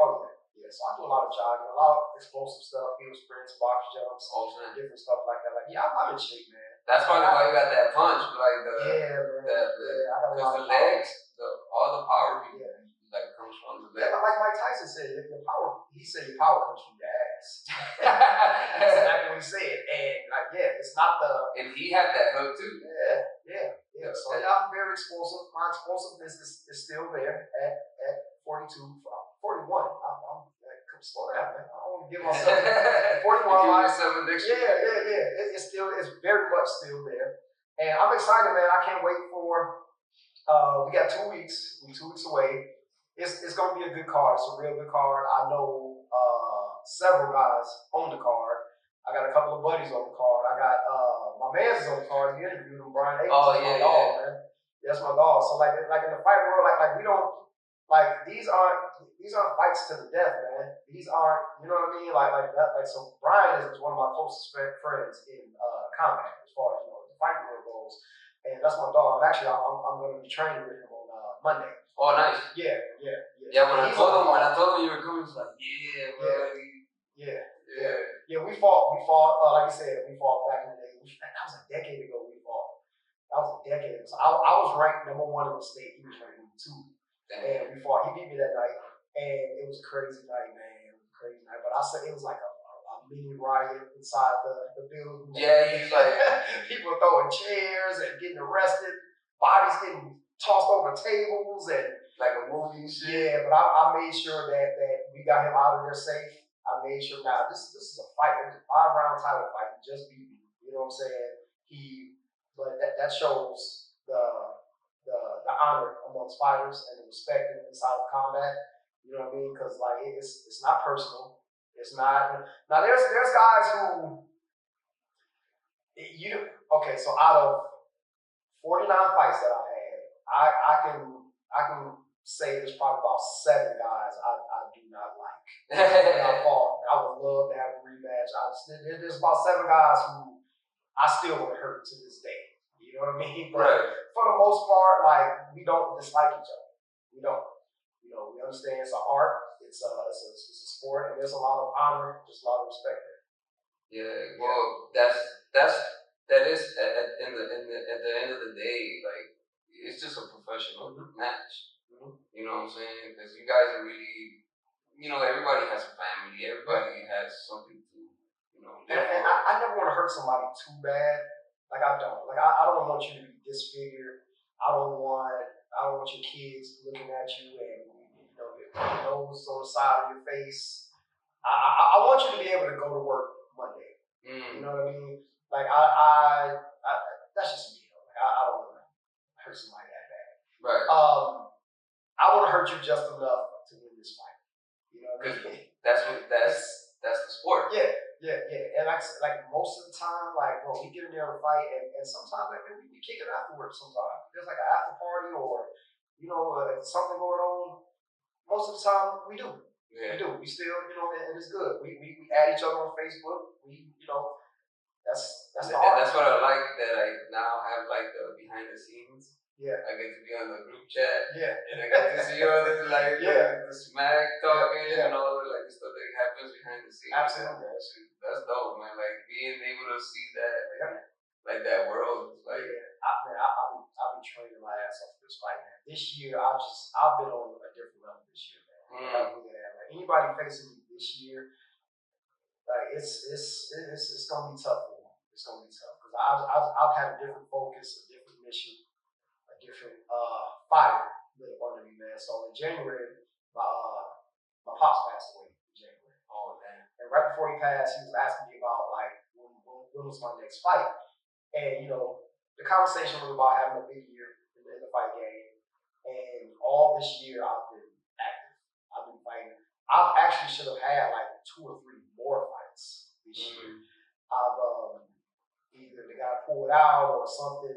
Oh yeah. So I do a lot of jogging, a lot of explosive stuff, field sprints, box jumps, different stuff like that. Like I'm in shape, man. That's probably why you got that punch, like because the legs, all the power like comes from the legs. Yeah, like Mike Tyson said, your power. He said your power comes from your ass. That's exactly what he said, and it's not the. And he had that hook too. Yeah. So I'm very explosive. My explosiveness is still there at 42, 41. I'm slow down, man. I don't want to give myself 41 lives. It's very much still there. And I'm excited, man. I can't wait for, we got 2 weeks. We're 2 weeks away. It's going to be a good card. It's a real good card. I know several guys on the card. I got a couple of buddies on the card. I got my man's on the card. You interviewed him, Brian Akins. Oh, That's yeah, my dog, man. That's my dog. So like in the fight world, like we don't like these aren't fights to the death, man. These aren't, you know what I mean? Like that. Like so, Brian is one of my closest friends in combat as far as the fight world goes, and that's my dog. I'm going to be training with him on Monday. Oh, nice. Yeah. When I told him you were coming, he's like, yeah. We fought. Like you said, we fought back in the day. That was a decade ago. We fought. That was a decade ago. So I was ranked number 1 in the state. He was ranked number 2. And we fought. He beat me that night, and it was a crazy night, man. It was a crazy night. But I said it was like a mini riot inside the building. Yeah, he's like people throwing chairs and getting arrested, bodies getting tossed over tables and like a movie and shit. Yeah, but I made sure that we got him out of there safe. I made sure now this is a fight. It was a 5-round title fight. He just beat me. You know what I'm saying? But that shows the honor amongst fighters and the respect inside of combat. You know what I mean? Because like it's not personal. It's not. Now there's guys who okay. So out of 49 fights that I've had, I can say there's probably about 7 guys I do not like. I would love to have a rematch. There's about 7 guys who I still want to hurt to this day. You know what I mean? But for the most part, like we don't dislike each other. We don't. We understand it's an art. It's a sport, and there's a lot of honor, just a lot of respect there. Yeah. Well, that is at the end of the day, like it's just a professional match. Mm-hmm. You know what I'm saying? Because you guys are really, everybody has a family. Everybody has something to, live and I never want to hurt somebody too bad. Like I don't. Like I don't want you to be disfigured. I don't want your kids looking at you and your nose on the side of your face. I want you to be able to go to work Monday. You know what I mean? Like I that's just me. Like I don't want to hurt somebody that bad. Right. I want to hurt you just enough to win this fight. You know what I mean? That's the sport. Yeah. And like most of the time, like bro, we get in there and fight, and sometimes like we kick it afterwards. Sometimes there's like an after party or something going on. Most of the time we do. Yeah. We do. We still and it's good. We add each other on Facebook. That's the art. That's what I like that I now have like the behind the scenes. Yeah. I get to be on the group chat. Yeah. And I get to see all this like the smack talking Yeah. and all the like stuff that happens behind the scenes. Absolutely. That's dope, man. Like being able to see that like that world. Like I've been training my ass off for this fight, man. This year I've been on a different level this year, man. I really have. Like anybody facing me this year, like it's gonna be tough for them. It's gonna be tough because I've had a different focus, a different mission, a different fire lit up under me, man. So in January, my pops passed away in January. oh man. And right before he passed, he was asking me about like when was my next fight, and the conversation was about having a big year in the fight game. And all this year I've been active. I've been fighting. I actually should have had like 2 or 3 more fights this year. I've either they got pulled out or something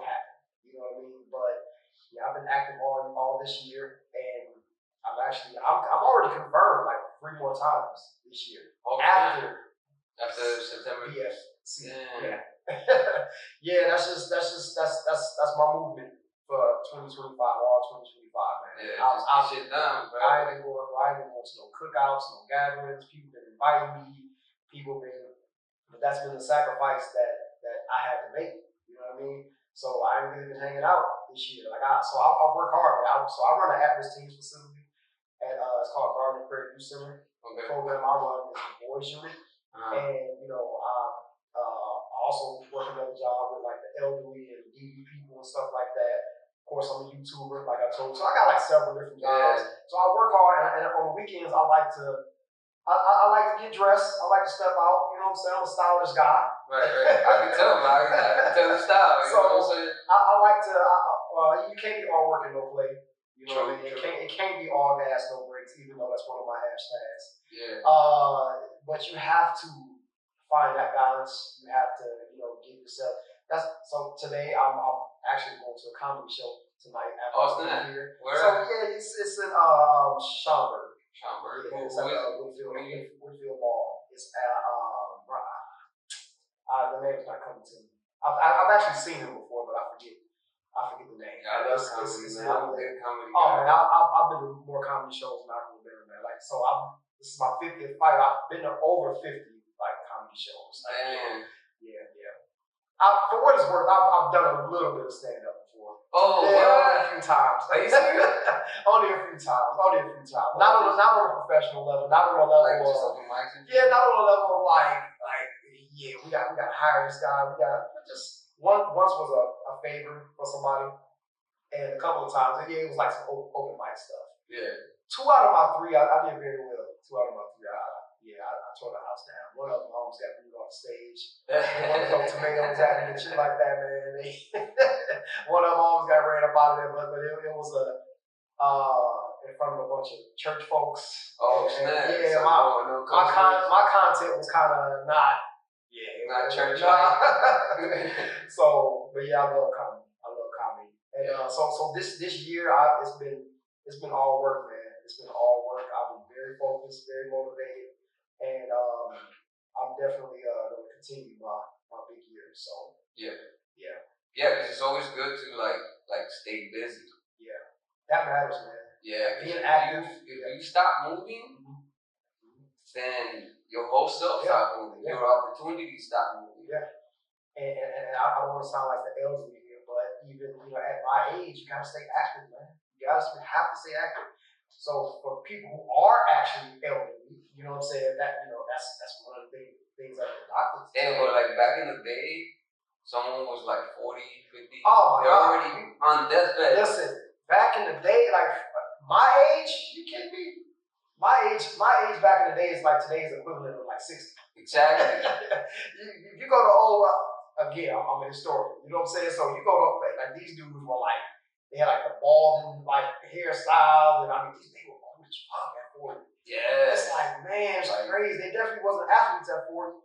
happened. You know what I mean? But yeah, I've been active all this year, and I'm already confirmed like 3 more times this year. Okay. After September. BFC. Yeah. Yeah, that's my movement for 2025, all 2025, man. Yeah, just get shit done, bro. I ain't been going to no cookouts, no gatherings. People been inviting me. But that's been the sacrifice that I had to make. You know what I mean? So I ain't really been hanging out this year. Like I work hard, man. So I run an at-risk teams facility at it's called Garden Prairie Youth Center. Okay. The program I run is the boys unit, and I also work another job with like the elderly and DV people and stuff like that. Of course, I'm a YouTuber, like I told you. So I got like several different jobs. Yeah. So I work hard, and on the weekends I like to I like to get dressed. I like to step out. You know what I'm saying? I'm a stylish guy. Right. I can tell, man. I can tell the style. You know what I'm saying? I like to. You can't be all work and no play. You know what I mean? It can't be all gas, no brakes. Even though that's one of my hashtags. Yeah. But you have to find that balance. You have to, give yourself. So today I'm actually going to a comedy show tonight after here. Where? So yeah, it's in Schaumburg. Yeah, it's at Woodfield Mall. It's at the name's not coming to me. I've actually seen him before, but I forget the name. Yeah, I love comedy, man. I'm a big comedy guy. Oh man, I've been to more comedy shows than I can remember, man. Like so, this is my 50th fight. I've been to over 50 comedy shows. Damn. Yeah. For what it's worth, I've done a little bit of stand up before. Oh, yeah, what? Only a few times. Are you serious? Only a few times. Not on a professional level. Not on a level like of just open mics. Yeah, not on a level of we got to hire this guy. We got just once was a favor for somebody, and a couple of times it was like some open mic stuff. Yeah. 2 out of my 3, I did very well. 2 out of my 3, I tore the house down. One of them almost got booed off the stage. One of those tomatoes had and shit like that, man. One of them almost got ran up out of there, but it was in front of a bunch of church folks. Oh, snap. Yeah, my content was kind of not church. So, but yeah, I love comedy. And so this year, it's been all work, man. It's been all work. I've been very focused, very motivated, and I'm definitely going to continue my big year. So yeah, because it's always good to like stay busy. Yeah, that matters, man. Yeah, being active. If you stop moving, then your whole self stop moving. Your opportunities stop moving. Yeah, and I don't want to sound like the elderly here, but even at my age, you gotta stay active, man. You guys have to stay active. So for people who are actually elderly, you know what I'm saying, that's one of the things that the doctors tell. But like back in the day, someone was like 40, 50. Oh my they're God. already on deathbed. Listen, back in the day, like my age, you kidding me? My age back in the day is like today's equivalent of like 60. Exactly. you go to again, I'm a historian, you know what I'm saying? So you go to, like these dudes were like, they had like the balding hairstyle, and they were old as fuck at 40. Yeah. It's like, man, it's crazy. They definitely wasn't athletes at 40.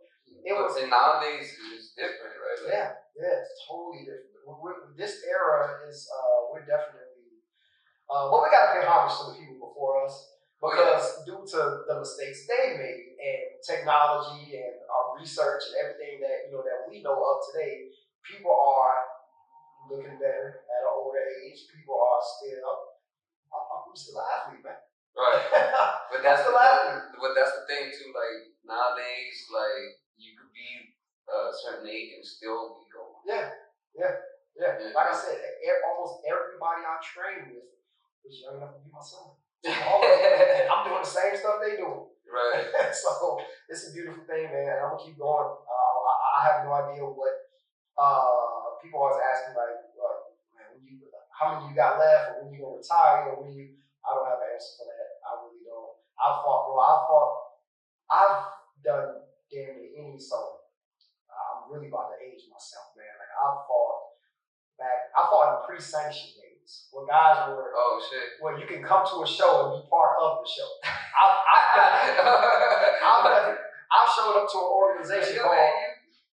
And nowadays it's different, right? It's totally different. This era is, we're definitely, but we gotta pay homage to the people before us. Because due to the mistakes they made and technology and our research and everything that that we know of today, people are looking better at an older age. People are still, I'm still an athlete, man. Right. But that's the thing too. Like nowadays, like you could be a certain age and still be going. Yeah. Like I said, almost everybody I train with is young enough to be my son. I'm doing the same stuff they do. Right. So it's a beautiful thing, man. And I'm gonna keep going. I have no idea what people always ask me, like, man, how many you got left, or when you gonna retire, or when you. I don't have an answer for that. I really don't. I've done damn near any song. I'm really about to age myself, man. Like I fought in pre-sanction days where guys were. Oh shit. Where you can come to a show and be part of the show. I showed up to an organization called.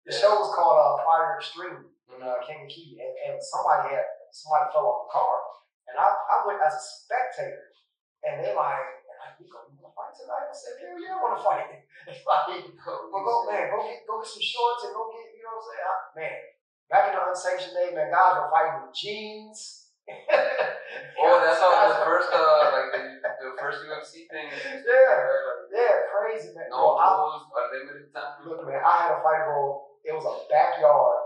The show was called Fire Extreme in Kankakee, and somebody fell off the car, and I went as a spectator, and they like, you wanna fight tonight? I said, hell yeah, I wanna fight. It's like, well, go get some shorts and go get, you know what I'm saying? Man, back in the unsanctioned day, man, guys were fighting with jeans. That's all the first the first UFC thing. Yeah, crazy, man. No rules, unlimited time. Look, man, I had a fight roll. It was a backyard,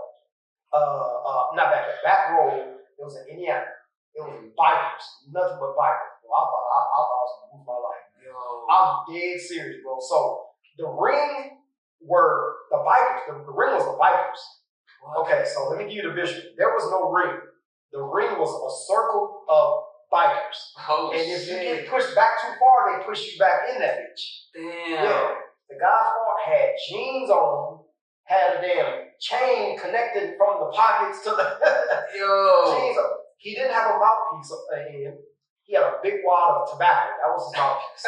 not backyard, back roll. It was in Indiana. It was bikers, nothing but bikers. Bro, I thought I was gonna lose my life. Yo. I'm dead serious, bro. So the ring were the bikers. The ring was the bikers. What? Okay, so let me give you the visual. There was no ring. The ring was a circle of bikers. Oh, and if you shit. get pushed back too far, they push you back in that bitch. Damn. Yeah. The guy had jeans on, had a damn chain connected from the pockets to the jeans on. He didn't have a mouthpiece in. He had a big wad of tobacco. That was his mouthpiece.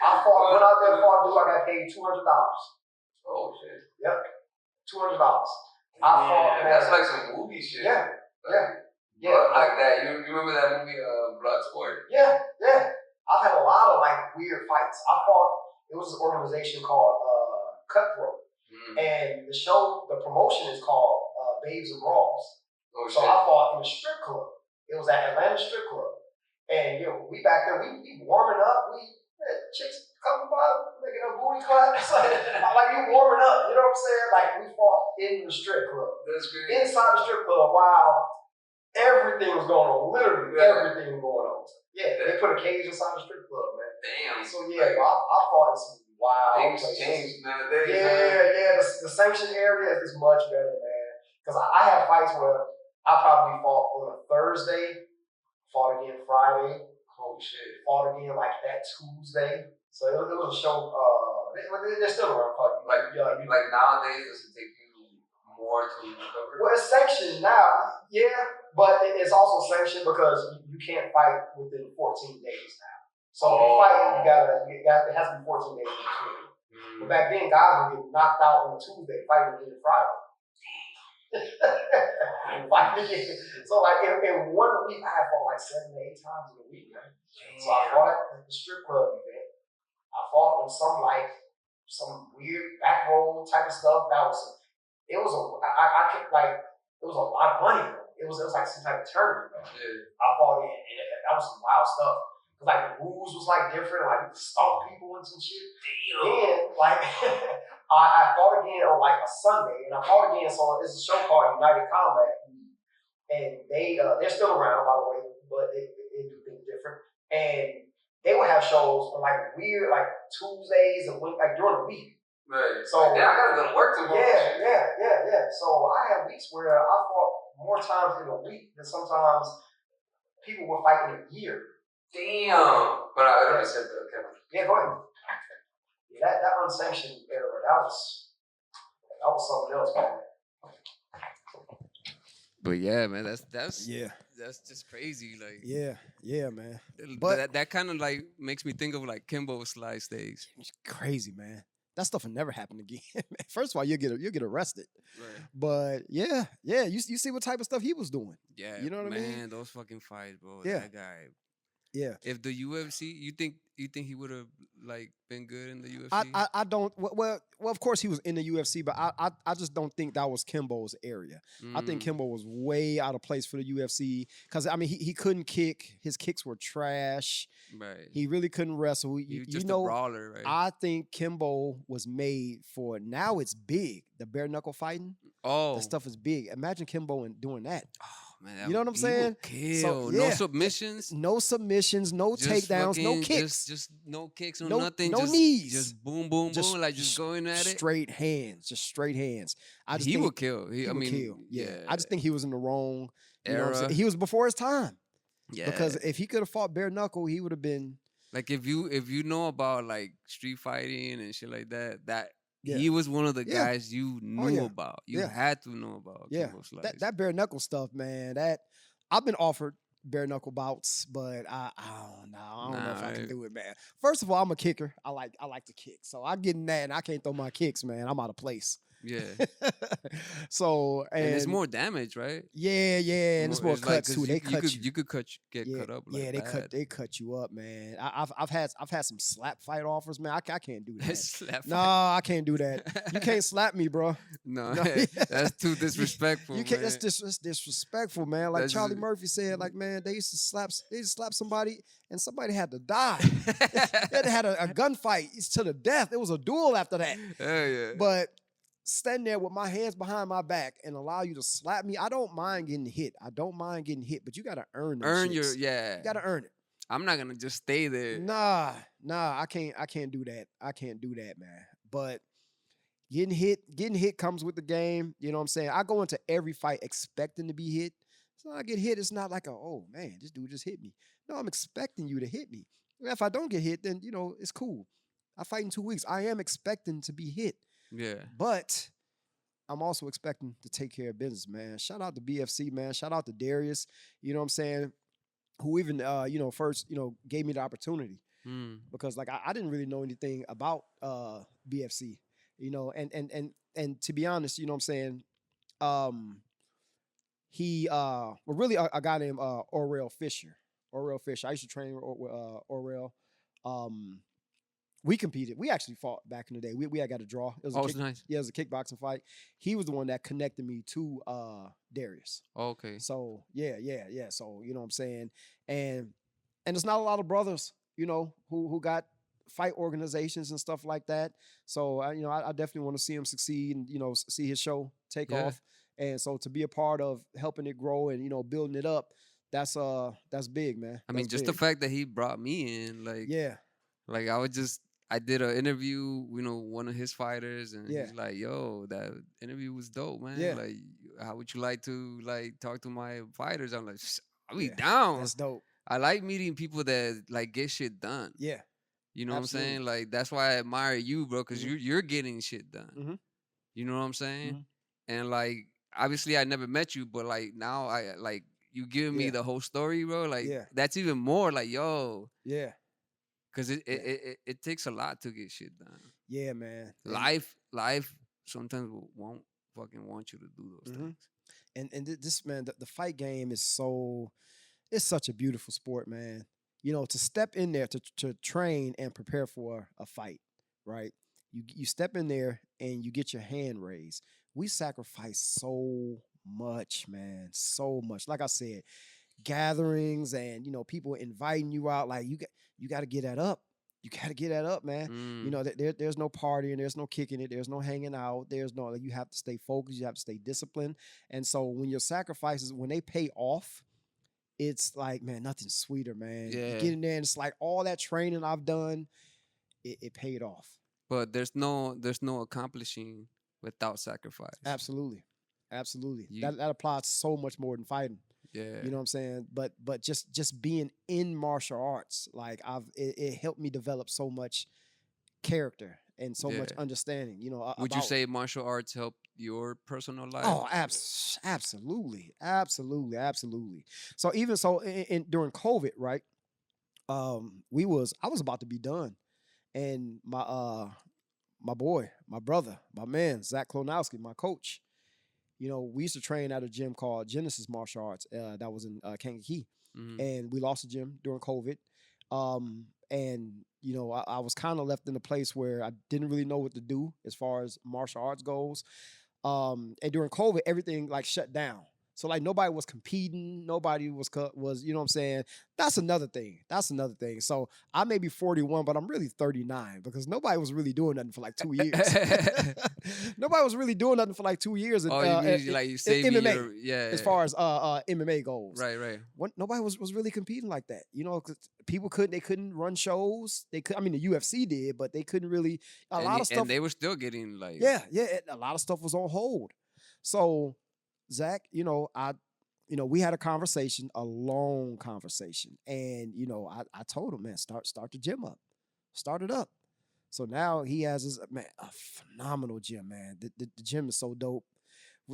Went out there, fought a dude, I got paid $200. Oh, shit. Yep. $200. I fought, man. That's like some movie shit. Yeah. Like that. You remember that movie, Bloodsport? Yeah. I've had a lot of like weird fights. It was an organization called Cutthroat. And the promotion is called Babes and Brawls. Oh, so shit. I fought in a strip club. It was at Atlanta Strip Club. And we back there, we warming up, chicks coming by, making a booty clap. Like you warming up, you know what I'm saying? Like we fought in the strip club. That's good. Inside the strip club, wow, everything was going on. Literally everything was going on. Yeah, they put a cage inside the strip club, man. Damn. So yeah, I fought in some wild things places. Changed nowadays. Yeah. The sanction area is much better, man. Because I have fights where I probably fought on a Thursday, fought again Friday. Oh shit. Fought again like that Tuesday. So it was a show. They're still around. Like nowadays, does it take you more to recover? Well, it's sanctioned now, yeah, but it's also sanctioned because you can't fight within 14 days now. So if you fight, it has to be 14 days in between. But back then, guys would get knocked out on a Tuesday, fighting again Friday. So like in 1 week, I had fought like 7 to 8 times in a week, man. So I fought at the strip club event. I fought on some weird back roll type of stuff. It was a lot of money though. It was like some type of tournament. I fought in, and that was some wild stuff. Cause like the rules was like different, like you could stomp people and some shit. Then like I fought again on like a Sunday, and I fought again. So it's a show called United Combat, and they're still around by the way, but they do things different. And they would have shows on like weird like Tuesdays and like during the week. Right. So I gotta go to work tomorrow. Yeah. So I had weeks where I fought more times in a week than sometimes people were fighting a year. Damn. But I already said that. Okay. Yeah, go ahead. Yeah, that unsanctioned era, that was something else, man. But yeah, man, that's just crazy. Like yeah, man. But that kind of like makes me think of like Kimbo Slice days. It's crazy, man. That stuff will never happen again. First of all, you'll get arrested. Right. But yeah, you see what type of stuff he was doing. Yeah, you know what I mean? Man, those fucking fights, bro. Yeah. That guy. Yeah. If the UFC, you think he would have like been good in the UFC? I don't. Well, of course he was in the UFC, but I just don't think that was Kimbo's area. I think Kimbo was way out of place for the UFC because I mean he couldn't kick. His kicks were trash. Right. He really couldn't wrestle. He was just a brawler, right? I think Kimbo was made for. Now it's big. The bare knuckle fighting. Oh, that stuff is big. Imagine Kimbo doing that. Oh man, you know what I'm saying? So, no submissions. No submissions. No just takedowns. No kicks. Just no kicks. No nothing. No knees. Just boom, boom, boom. Like just going at it. Straight hands. Just straight hands. He would kill. He would kill. Yeah. I just think he was in the wrong era. Know what I'm saying? He was before his time. Yeah. Because if he could have fought bare knuckle, he would have been. Like if you know about like street fighting and shit like that. He was one of the guys you knew about. You had to know about. Yeah, that bare knuckle stuff, man. That I've been offered bare knuckle bouts, but I don't know. I don't know if I can do it, man. First of all, I'm a kicker. I like to kick, so I get in that and I can't throw my kicks, man. I'm out of place. Yeah. So and it's more damage, right? Yeah, and it's more cuts like, too. They cut you. You could get cut up. Like they cut you up, man. I've had some slap fight offers, man. I can't do that. Slap no, I can't do that. You can't slap me, bro. No, that's too disrespectful. You can't. Man. That's disrespectful, man. Like Charlie Murphy said, like man, they used to slap somebody and somebody had to die. They had a gunfight. It's to the death. It was a duel after that. Hell yeah. But stand there with my hands behind my back and allow you to slap me. I don't mind getting hit. But you gotta earn your You gotta earn it. I'm not gonna just stay there. Nah, I can't do that. I can't do that, man. But getting hit comes with the game. You know what I'm saying? I go into every fight expecting to be hit. So I get hit, it's not like oh man, this dude just hit me. No, I'm expecting you to hit me. If I don't get hit, then it's cool. I fight in 2 weeks. I am expecting to be hit. Yeah. But I'm also expecting to take care of business, man. Shout out to BFC, man. Shout out to Darius. You know what I'm saying? Who even first, gave me the opportunity. Because like I didn't really know anything about BFC, and to be honest, you know what I'm saying, he really a guy named Orel Fisher. I used to train with Orel. We competed. We actually fought back in the day. We had got a draw. It was Nice. Yeah, it was a kickboxing fight. He was the one that connected me to Darius. Okay. So yeah. So you know what I'm saying, and there's not a lot of brothers, who got fight organizations and stuff like that. So I definitely want to see him succeed and see his show take off. And so to be a part of helping it grow and building it up, that's big, man. I mean, just the fact that he brought me in, like like I did an interview, one of his fighters, and he's like, "Yo, that interview was dope, man. Yeah. Like, how would you like to talk to my fighters?" I'm like, "I'll be down." That's dope. I like meeting people that like get shit done. Yeah. You know Absolutely. what I'm saying? Like that's why I admire you, bro, because you're getting shit done. Mhm. You know what I'm saying? Mhm. And like obviously I never met you, but like now I like you giving me the whole story, bro. Like that's even more like Yeah. because it takes a lot to get shit done. Yeah, man. Life sometimes won't fucking want you to do those things. And this, man, the fight game is it's such a beautiful sport, man. To step in there to train and prepare for a fight, right? You step in there and you get your hand raised. We sacrifice so much, man, so much. Like I said, gatherings and people inviting you out. Like you got to get that up. You got to get that up, man. There's no partying, there's no kicking it, there's no hanging out, there's no. You have to stay focused. You have to stay disciplined. And so when your sacrifices, when they pay off, it's like, man, nothing sweeter, man. Yeah. You get in there and it's like all that training I've done, it paid off. But there's no accomplishing without sacrifice. Absolutely. That applies so much more than fighting. Yeah. You know what I'm saying? But just being in martial arts, like it helped me develop so much character and so much understanding. Would you say martial arts helped your personal life? Oh, absolutely. So even during COVID, right? I was about to be done, and my boy, my brother, my man, Zach Klonowski, my coach. We used to train at a gym called Genesis Martial Arts that was in Kankakee. And we lost the gym during COVID. I was kind of left in a place where I didn't really know what to do as far as martial arts goes. And during COVID, everything like shut down. So like nobody was competing, nobody was you know what I'm saying? That's another thing. So I may be 41, but I'm really 39 because nobody was really doing nothing for like 2 years. Nobody was really doing nothing for like 2 years. You mean like you saved MMA, as far as MMA goes. Right. Nobody was really competing like that. 'Cause people couldn't run shows. The UFC did, but they couldn't really a lot of stuff. And they were still getting like a lot of stuff was on hold. So Zach, we had a long conversation, and I told him, man, start the gym up, start it up. So now he has a phenomenal gym, man. The gym is so dope.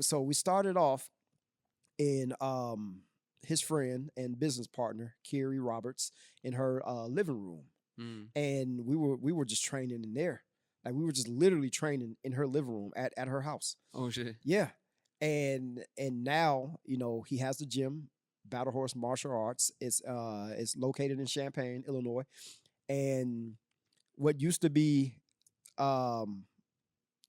So we started off in his friend and business partner Carrie Roberts in her living room, and we were just training in there. Like we were just literally training in her living room at her house. Oh shit. Yeah. And now, he has the gym, Battle Horse Martial Arts. It's located in Champaign, Illinois. And what used to be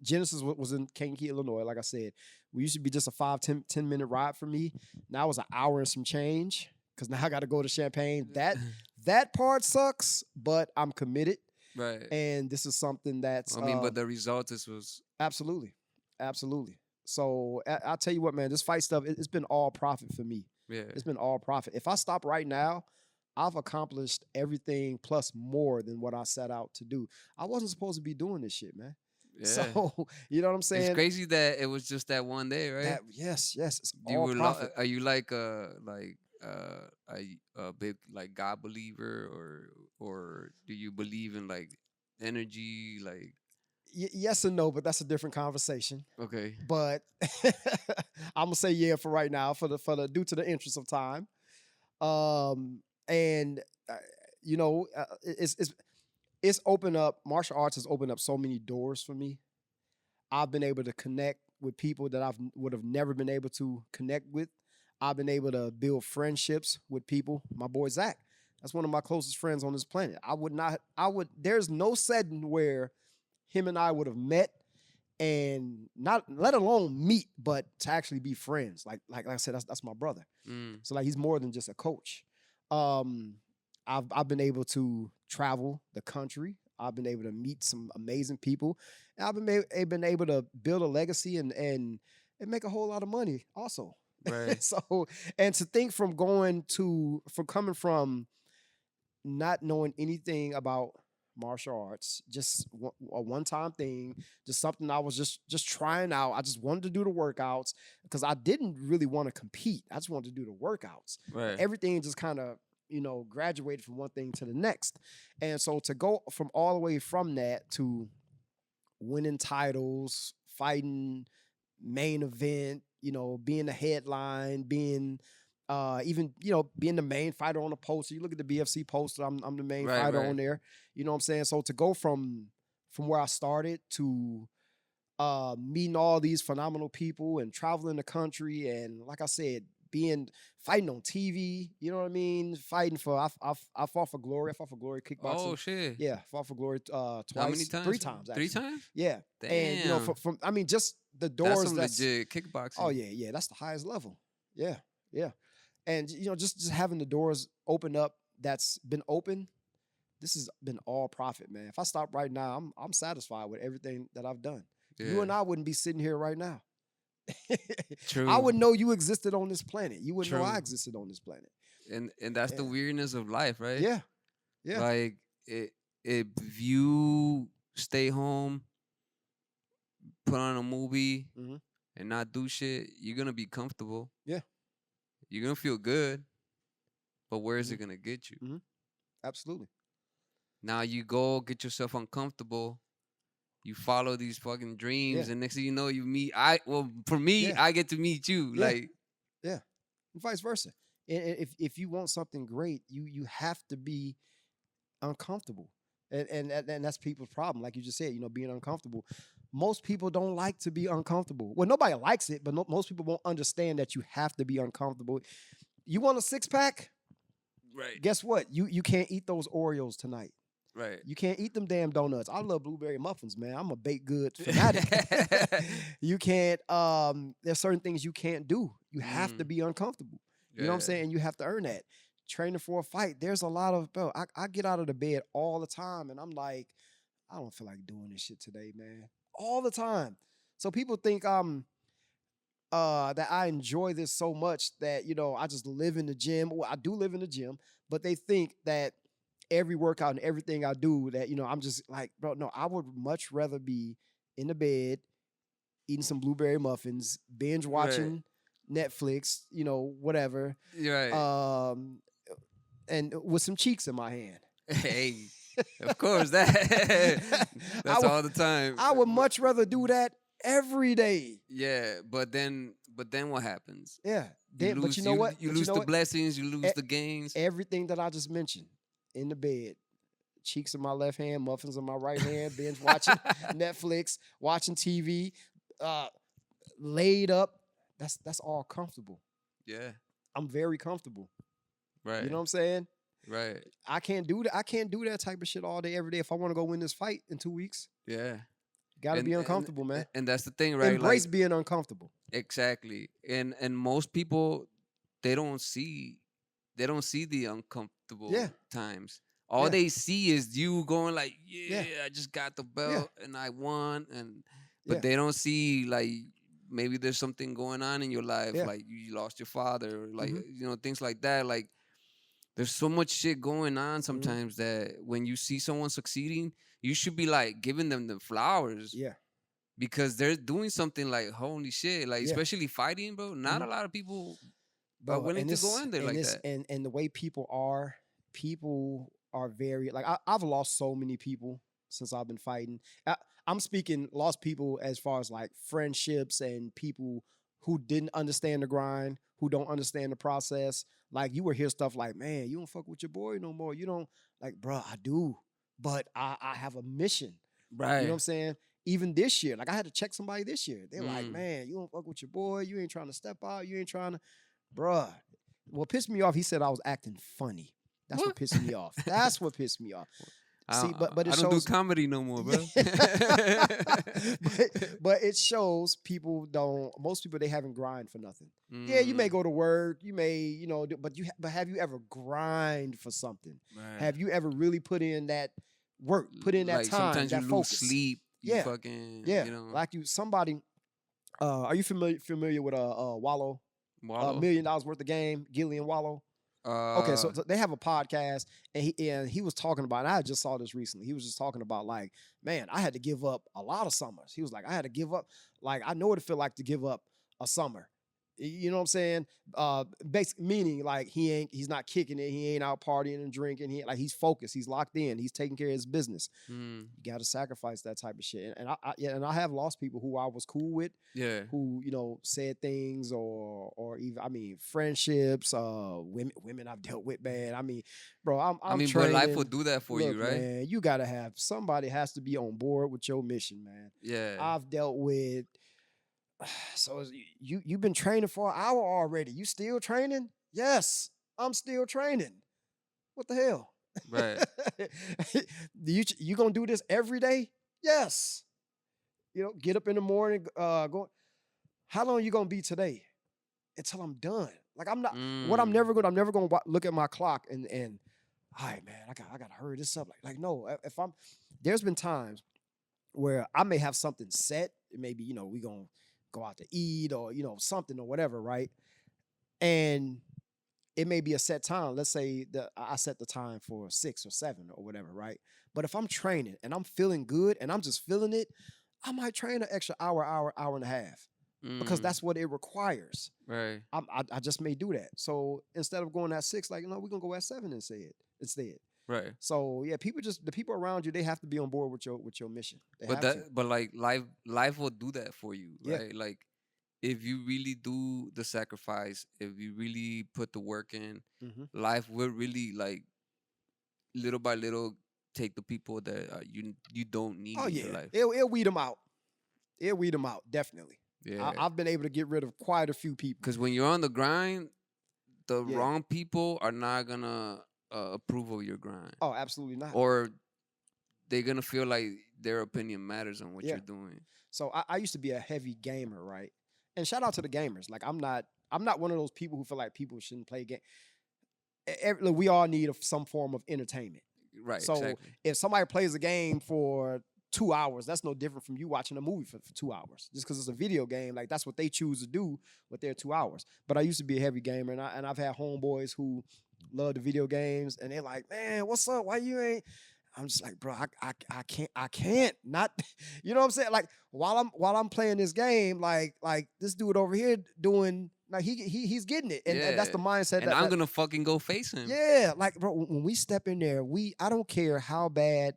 Genesis was in Kankakee, Illinois, like I said. We used to be just a 5-10 minute ride for me. Now it's an hour and some change because now I got to go to Champaign. That part sucks, but I'm committed. Right. And this is something that's but the result was absolutely. So I'll tell you what, man, this fight stuff, it's been all profit for me. Yeah. It's been all profit. If I stop right now, I've accomplished everything plus more than what I set out to do. I wasn't supposed to be doing this shit, man. So you know what I'm saying? It's crazy that it was just that one day, right? Yes. It's all profit. Are you like a big like God believer, or do you believe in like energy, like? Yes and no, but that's a different conversation. Okay. But I'm gonna say yeah for right now, for the due to the interest of time. And you know, it's opened up. Martial arts has opened up so many doors for me. I've been able to connect with people that I would have never been able to connect with. I've been able to build friendships with people. My boy Zach, that's one of my closest friends on this planet. There's no setting where him and I would have met and not let alone meet, but to actually be friends. Like I said, that's my brother. So like he's more than just a coach. I've been able to travel the country. I've been able to meet some amazing people. And I've been able to build a legacy and make a whole lot of money also. Right. So, and to think from coming from not knowing anything about martial arts, just a one-time thing, just something I was just trying out. I just wanted to do the workouts because I didn't really want to compete. I just wanted to do the workouts. Right. But everything just kind of, graduated from one thing to the next. And so to go from all the way from that to winning titles, fighting main event, being the headline, being even, being the main fighter on the poster. You look at the BFC poster, I'm the main fighter on there. You know what I'm saying? So to go from where I started to meeting all these phenomenal people and traveling the country, and like I said, fighting on TV, you know what I mean? Fighting for I fought for Glory. I fought for Glory kickboxing. Oh shit. Yeah, fought for Glory twice. How many times? 3 times actually. 3 times? Yeah. Damn. And from I mean just the doors that's some legit kickboxing. Oh yeah, that's the highest level. Yeah. And just having the doors open up that's been open, this has been all profit, man. If I stop right now, I'm satisfied with everything that I've done. Yeah. You and I wouldn't be sitting here right now. True. I wouldn't know you existed on this planet. You wouldn't know I existed on this planet. And that's the weirdness of life, right? Yeah. Like if you stay home, put on a movie, and not do shit, you're gonna be comfortable. Yeah. You're gonna feel good, but where is it gonna get you? Absolutely. Now you go get yourself uncomfortable. You follow these fucking dreams, and next thing you know, you meet. For me, I get to meet you. Yeah. Like, and vice versa. And if you want something great, you have to be uncomfortable, and that's people's problem. Like you just said, being uncomfortable. Most people don't like to be uncomfortable. Well, nobody likes it, but most people won't understand that you have to be uncomfortable. You want a 6-pack? Right. Guess what? You can't eat those Oreos tonight. Right. You can't eat them damn donuts. I love blueberry muffins, man. I'm a baked good fanatic. You can't, there's certain things you can't do. You have to be uncomfortable. You know what I'm saying? You have to earn that. Training for a fight, there's a lot of, bro, I get out of the bed all the time and I'm like, I don't feel like doing this shit today, man. All the time. So people think that I enjoy this so much that, I just live in the gym. Well, I do live in the gym, but they think that every workout and everything I do that, I'm just like, bro, no, I would much rather be in the bed, eating some blueberry muffins, binge watching Netflix, whatever. Right. And with some cheeks in my hand. Hey, of course, that's all the time. I would much rather do that every day. Yeah, but then what happens? Yeah. But you know what? You lose the blessings, you lose the gains. Everything that I just mentioned. In the bed, cheeks in my left hand, muffins in my right hand, binge watching Netflix, watching TV, laid up. That's all comfortable. Yeah. I'm very comfortable. Right. You know what I'm saying? Right. I can't do that. I can't do that type of shit all day, every day. If I want to go win this fight in 2 weeks. Yeah. Gotta be uncomfortable, man. And that's the thing, right? Embrace being uncomfortable. Exactly. And most people, they don't see the uncomfortable times. All they see is you going like, I just got the belt and I won, but they don't see like maybe there's something going on in your life, like you lost your father, or like things like that. Like there's so much shit going on sometimes that when you see someone succeeding, you should be like giving them the flowers. Yeah. because they're doing something like holy shit, like Yeah. especially fighting, bro. Not a lot of people are Bro, willing and to this, go in there and like this, that. and the way people are very like I've lost so many people since I've been fighting. I'm speaking lost people as far as like friendships and people who didn't understand the grind, who don't understand the process. Like you will hear stuff like, "Man, you don't fuck with your boy no more. You don't like, bro. I do, but I have a mission. Right. You know what I'm saying? Even this year, like I had to check somebody this year. They're like, Mm. man, you don't fuck with your boy. You ain't trying to step out. You ain't trying to, bruh. What pissed me off, he said I was acting funny. That's what pissed me off. That's what pissed me off. See, but it I don't do shows comedy no more, bro. but it shows people don't. Most people they haven't grind for nothing. Yeah, you may go to work, you may but have you ever grind for something? Right. Have you ever really put in that work, put in that like time, sometimes that you focus? lose sleep. You Yeah. fucking Yeah, You know, like somebody. Are you familiar with Wallow? Wallow. $1 million worth of game, Gillian Wallow. Okay, so they have a podcast, and he was talking about. And I just saw this recently. He was just talking about like, man, I had to give up a lot of summers. He was like, I had to give up. Like, I know what it feel like to give up a summer. You know what I'm saying? Basic meaning like he's not kicking it. He ain't out partying and drinking. He's focused. He's locked in. He's taking care of his business. You got to sacrifice that type of shit. And I have lost people who I was cool with. Yeah. Who said things or even friendships. Women I've dealt with, man. I mean, bro, I'm but life training. will do that for you, right? Man, you gotta have somebody has to be on board with your mission, man. Yeah. I've dealt with. So you've been training for an hour already. You still training? Yes, I'm still training. What the hell? Right. You gonna do this every day? Yes. Get up in the morning, go. How long you gonna be today? Until I'm done. Like I'm not. What I'm never gonna look at my clock and all right, man, I gotta hurry this up. Like no, there's been times where I may have something set. Maybe we gonna go out to eat or something or whatever, right? And it may be a set time. Let's say that I set the time for 6 or 7 or whatever, right? But if I'm training and I'm feeling good and I'm just feeling it, I might train an extra hour and a half because that's what it requires. Right. I just may do that. So instead of going at 6, we're gonna go at 7 instead. Right. So yeah, the people around you, they have to be on board with your mission. But like life will do that for you, Yeah. right? Like if you really do the sacrifice, if you really put the work in, life will really like little by little take the people that you don't need in your life. It'll weed them out. It'll weed them out, definitely. Yeah. I've been able to get rid of quite a few people. Because when you're on the grind, the wrong people are not gonna approve of your grind. Oh, absolutely not. Or they're gonna feel like their opinion matters on what you're doing. So I used to be a heavy gamer, right? And shout out to the gamers. Like I'm not one of those people who feel like people shouldn't play game. We all need some form of entertainment. Right. So exactly. if somebody plays a game for 2 hours, that's no different from you watching a movie for 2 hours. Just because it's a video game, like that's what they choose to do with their 2 hours. But I used to be a heavy gamer, and I've had homeboys who love the video games, and they're like, man, what's up? Why you ain't? I'm just like, bro, I can't not, you know what I'm saying? Like while I'm playing this game, like this dude over here doing, like he's getting it, and that's the mindset. And I'm gonna fucking go face him. Yeah, like bro, when we step in there, I don't care how bad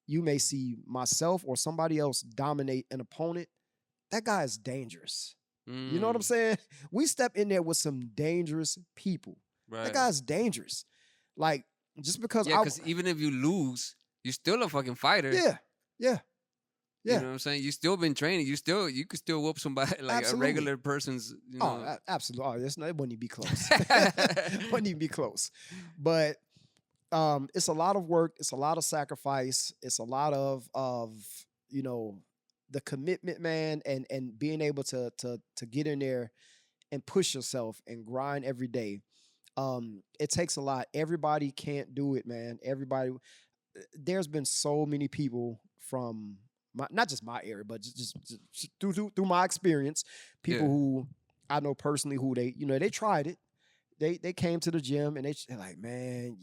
you may see myself or somebody else dominate an opponent. That guy is dangerous. You know what I'm saying? We step in there with some dangerous people. Right. That guy's dangerous. Like just because because even if you lose, you're still a fucking fighter. Yeah. You know what I'm saying? You still been training. You could still whoop somebody like Absolutely. a regular person's. Oh, absolutely. Oh, it wouldn't even be close. Wouldn't even be close. But it's a lot of work. It's a lot of sacrifice. It's a lot of the commitment, man, and being able to get in there and push yourself and grind every day. It takes a lot. Everybody can't do it, man. Everybody. There's been so many people from not just my area, but just through my experience, people who I know personally who they tried it. They came to the gym and they're like, man,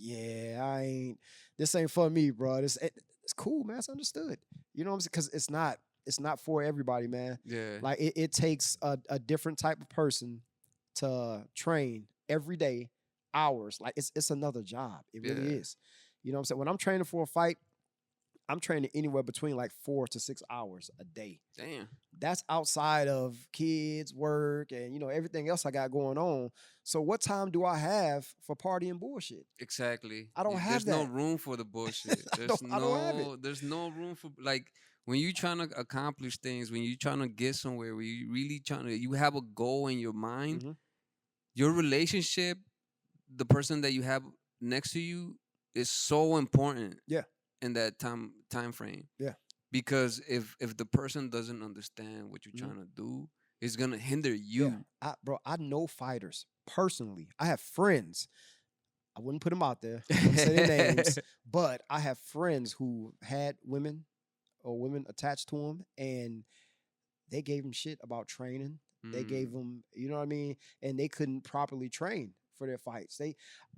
this ain't for me, bro. It's cool, man. It's understood. You know what I'm saying? Because it's not. it's not for everybody, man. Yeah. Like it takes a different type of person to train every day, hours. Like it's another job. It really is. You know what I'm saying? When I'm training for a fight, I'm training anywhere between like 4 to 6 hours a day. Damn. That's outside of kids, work, and everything else I got going on. So what time do I have for party and bullshit? Exactly. I don't have There's that. no room for the bullshit. I don't have it. There's no room for, like, when you trying to accomplish things, when you trying to get somewhere, when you really you have a goal in your mind, Mm-hmm. your relationship, the person that you have next to you is so important. Yeah. In that time frame. Yeah. Because if the person doesn't understand what you're trying to do, it's gonna hinder you. Yeah. I know fighters personally. I have friends. I wouldn't put them out there. I wouldn't say their names, but I have friends who had women or women attached to them, and they gave them shit about training. They gave them, you know what I mean, and they couldn't properly train for their fights.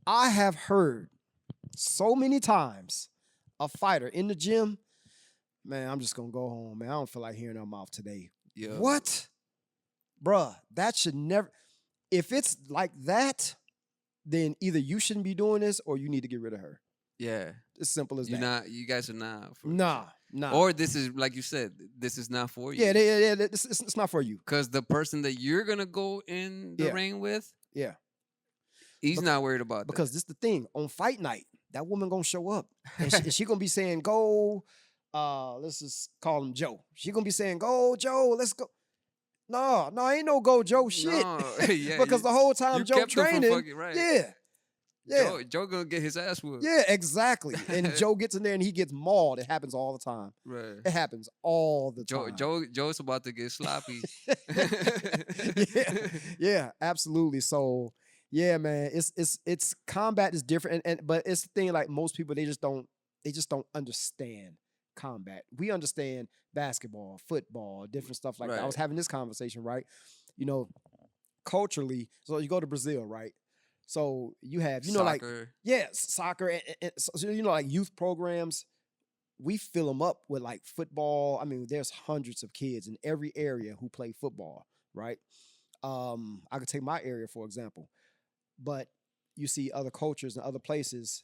I have heard so many times a fighter in the gym, man, I'm just gonna go home, man. I don't feel like hearing her mouth today. Yeah. What? Bruh, that should never. If it's like that, then either you shouldn't be doing this or you need to get rid of her. Yeah. As simple as that. You guys are not. Nah. Or this is, like you said, this is not for you. Yeah, it's not for you. Because the person that you're gonna go in the ring with, he's not worried about that. Because this is the thing. On fight night, that woman gonna show up. And she gonna be saying, go, let's just call him Joe. She gonna be saying, go, Joe, let's go. No, ain't no go Joe shit. No, because the whole time Joe training, yeah. Joe gonna get his ass whooped. Yeah, exactly. And Joe gets in there and he gets mauled. It happens all the time. Right. It happens all the time. Joe's about to get sloppy. yeah, absolutely. So yeah, man, it's combat is different, but it's the thing, like most people, they just don't understand combat. We understand basketball, football, different stuff like that. I was having this conversation, right? Culturally, so you go to Brazil, right? So you have, soccer. Soccer, and so, like youth programs. We fill them up with like football. I mean, there's hundreds of kids in every area who play football, right? I could take my area for example. But you see other cultures and other places,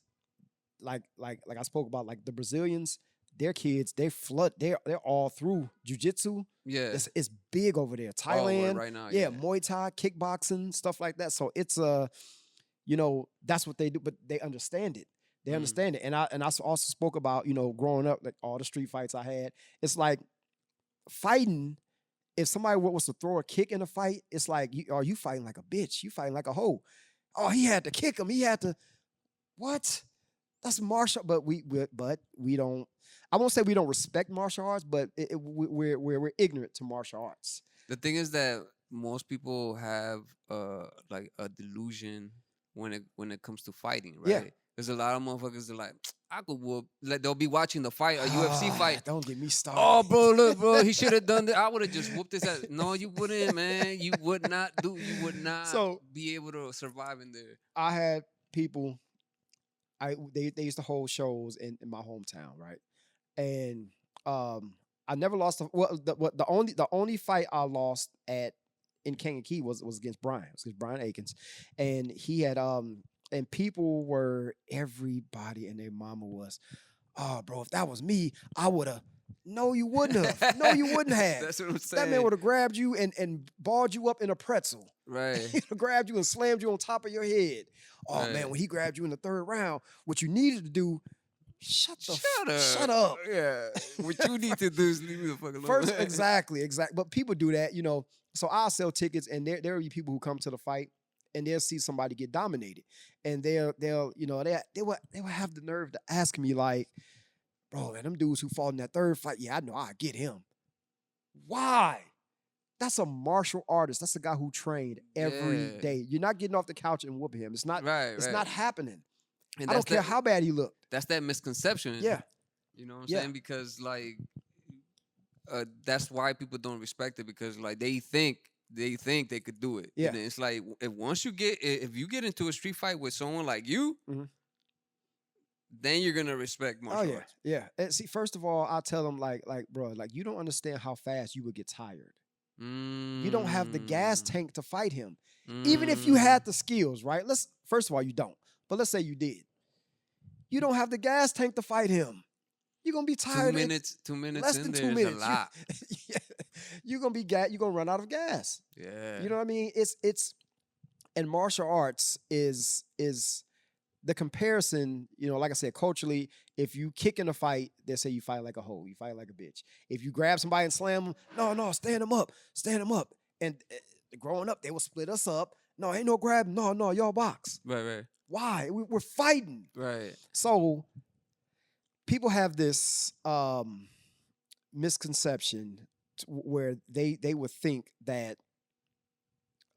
like I spoke about, like the Brazilians, their kids, they're all through jiu-jitsu. Yeah. It's big over there. Thailand, right now, Muay Thai, kickboxing, stuff like that. So it's that's what they do, but they understand it. They understand it. And I also spoke about, growing up, like all the street fights I had. It's like fighting. If somebody was to throw a kick in a fight, it's like, you fighting like a bitch. You fighting like a hoe. Oh, he had to kick him. He had to. What? That's martial. But we don't. I won't say we don't respect martial arts, but we're ignorant to martial arts. The thing is that most people have like a delusion when it comes to fighting, right? Yeah. There's a lot of motherfuckers that like, I could whoop. Like they'll be watching the fight, a UFC fight. Don't get me started. Oh, bro, look, bro, he should have done that. I would have just whooped his ass. No, you wouldn't, man. You would not be able to survive in there. I had people. They used to hold shows in my hometown, right? And I never lost. The only fight I lost in Kankakee was against Brian. It was against Brian Akins, and he had and people were, everybody and their mama was, oh, bro, if that was me, I would have. No, you wouldn't have. No, you wouldn't have. That's what I'm saying. That man would have grabbed you and balled you up in a pretzel. Right. He would have grabbed you and slammed you on top of your head. Oh, right. Man, when he grabbed you in the third round, what you needed to do, shut up. Yeah. What you need to do is leave me the fuck alone. First, exactly. But people do that, So I'll sell tickets, and there will be people who come to the fight, and they'll see somebody get dominated, and they will have the nerve to ask me like, bro, man, them dudes who fought in that third fight, yeah, I know I get him. Why? That's a martial artist. That's a guy who trained every day. You're not getting off the couch and whooping him. It's not. It's not happening. And I don't care how bad he looked. That's that misconception. Yeah. You know what I'm saying? Because like, that's why people don't respect it, because like they think they could do it. Yeah. And it's like, if you get into a street fight with someone like you, then you're gonna respect martial arts. Yeah. And see, first of all, I tell them like, bro, like you don't understand how fast you would get tired. You don't have the gas tank to fight him. Even if you had the skills, right? First of all, you don't. But let's say you did. You don't have the gas tank to fight him. You're gonna be tired. 2 minutes less in than there 2 is minutes. a lot. You're gonna be you're gonna run out of gas. Yeah. You know what I mean? It's and martial arts is the comparison, you know, like I said, culturally, if you kick in a fight, they say you fight like a hoe, you fight like a bitch. If you grab somebody and slam them, no, stand them up. And growing up, they would split us up. No, ain't no grab. No, y'all box. Right. Why? We're fighting. Right. So people have this misconception where they would think that,